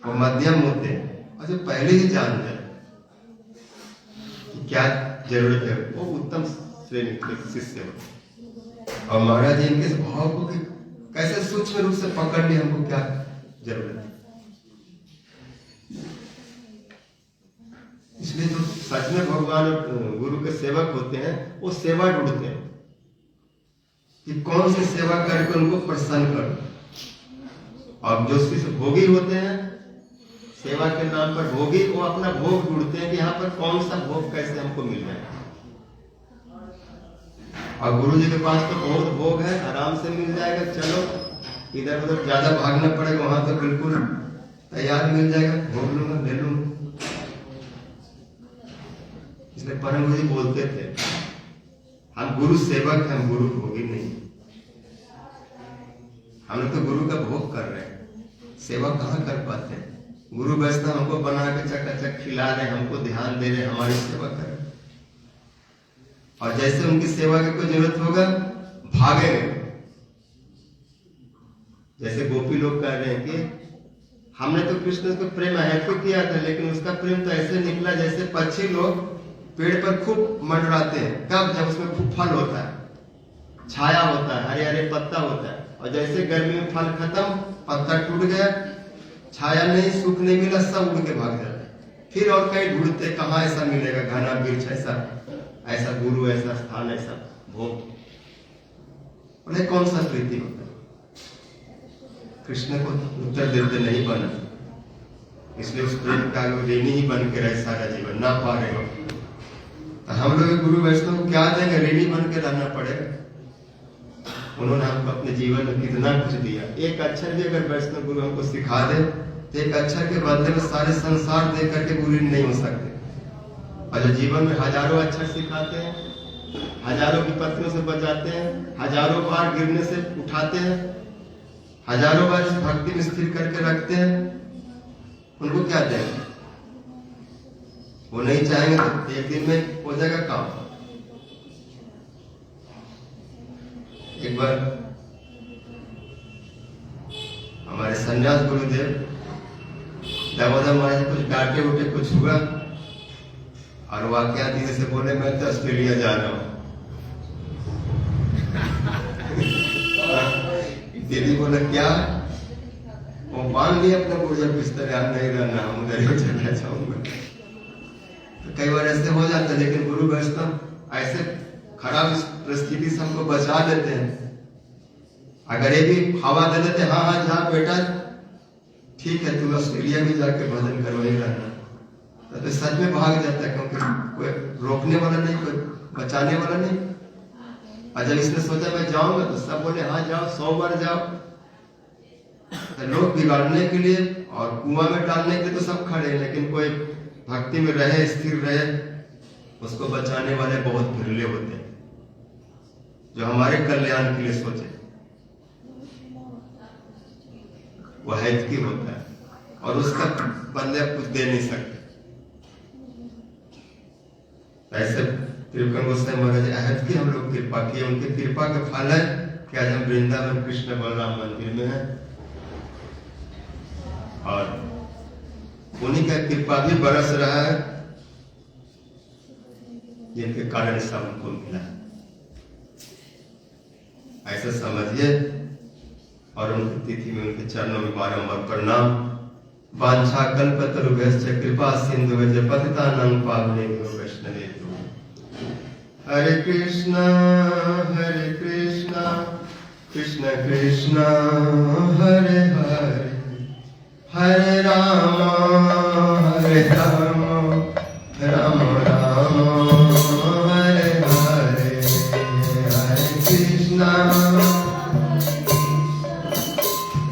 वो मध्यम होते हैं, और जो पहले ही जान जाए कि क्या जरूरत है वो उत्तम श्रेणी के शिष्य होते। और महाराज जी इनके भाव को कैसे सूक्ष्म रूप से पकड़ लिया, हमको क्या जरूरत है। इसलिए जो सच में भगवान और गुरु के सेवक होते हैं वो सेवा ढूंढते हैं कि कौन सी सेवा करके उनको प्रसन्न करो। और जो शिष्य भोगी होते हैं, सेवा के नाम पर भोगी, वो अपना भोग ढूंढते हैं कि यहाँ पर कौन सा भोग कैसे हमको मिल जाए। और गुरु जी के पास तो बहुत भोग है, आराम से मिल जाएगा, चलो इधर उधर ज्यादा भागना पड़ेगा, वहां तो बिल्कुल तैयार मिल जाएगा, भोग लूंगा ले लूंगा। इसलिए परम गुरु जी बोलते थे, हम गुरु सेवक हैं, हम गुरु भोगी नहीं। हम लोग तो गुरु का भोग कर रहे हैं, सेवा कहाँ कर पाते हैं। गुरु वैष्णव हमको बना के चकाचक खिला रहे, हमको ध्यान दे रहे, हमारी सेवा कर रहे, और जैसे उनकी सेवा की कोई जरूरत होगा भागेंगे। जैसे गोपी लोग कह रहे हैं कि हमने तो कृष्ण को प्रेम अहेतु किया था, लेकिन उसका प्रेम तो ऐसे निकला जैसे पक्षी लोग पेड़ पर खूब मंडराते हैं। कब? जब उसमें खूब फल होता है, छाया होता है, हरे हरे पत्ता होता है, और जैसे गर्मी में फल खत्म, पत्ता टूट गया, छाया नहीं, सुख नहीं मिला, सब उड़ के भाग जाते हैं। फिर और कहीं ढूंढते, कहाँ ऐसा मिलेगा घना वृक्ष, ऐसा गुरु, ऐसा स्थान, ऐसा भोग। उन्हें कौन सा प्रीति होता है? कृष्ण को उत्तर देते नहीं बना, इसलिए उस प्रेम का ऋणी ही बन के रहे सारा जीवन, ना पा रहे हो। तो हम लोग गुरु वैष्णव को क्या देंगे? ऋणी बन के रहना पड़ेगा। उन्होंने हमको अपने जीवन में कितना कुछ दिया। एक अक्षर भी अगर वैष्णव गुरु हमको सिखा दे तो एक अक्षर के बदले में सारे संसार दे करके गुरु नहीं हो सकते। और जो जीवन में हजारों अक्षर सिखाते हैं, हजारों विपत्तियों से बचाते हैं, हजारों बार गिरने से उठाते हैं, हजारों बार इस भक्ति में स्थिर करके रखते हैं, उनको क्या देंगे? वो नहीं चाहेंगे तो एक दिन में हो जाएगा काम। एक बार हमारे संन्यास गुरुदेव दामोदर महाराज कुछ डांटे उठे, कुछ हुआ, और वाकया दीदी से बोले, मैं तो ऑस्ट्रेलिया जा रहा हूँ। दीदी बोले क्या? वो मान लिया अपने गुरुजा बिस्तर, यहाँ नहीं रहना, हम उधर ही चला जाऊंगा। तो कई बार ऐसे हो जाता है, लेकिन गुरु वैष्णव ऐसे खराब परिस्थिति से हमको बचा लेते हैं। अगर ये भी हवा दे देते, हाँ हाँ जा बेटा, ठीक है, तू ऑस्ट्रेलिया में जाके भजन कर, वही रहना, तो सच में भाग जाता है, क्योंकि कोई रोकने वाला नहीं, कोई बचाने वाला नहीं। और जब इसने सोचा मैं जाऊंगा, तो सब बोले हाँ जाओ, 100 बार जाओ। तो लोग बिगाड़ने के लिए और कुआं में डालने के लिए तो सब खड़े हैं, लेकिन कोई भक्ति में रहे, स्थिर रहे, उसको बचाने वाले बहुत बिरले होते हैं, जो हमारे कल्याण के लिए सोचे। वह हित की होता है, और उसका बदले कुछ दे नहीं सकते। ऐसे त्रिविक्रम गोस्वामी महाराज अहद की हम लोग कृपा की, उनकी कृपा का फल है कि आज हम वृंदावन कृष्ण बलराम मंदिर में हैं, और उन्हीं का कृपा भी बरस रहा है, जिनके कारण सब हमको मिला। ऐसा समझिए, और उनकी तिथि में उनके चरणों में बारंबार प्रणाम। वांछा कल्पतरुभ्यश्च कृपा सिंधुभ्यश्च पतितानां पावनेभ्यो वैष्णवेभ्यो। हरे कृष्णा कृष्ण कृष्ण हरे हरे, हरे राम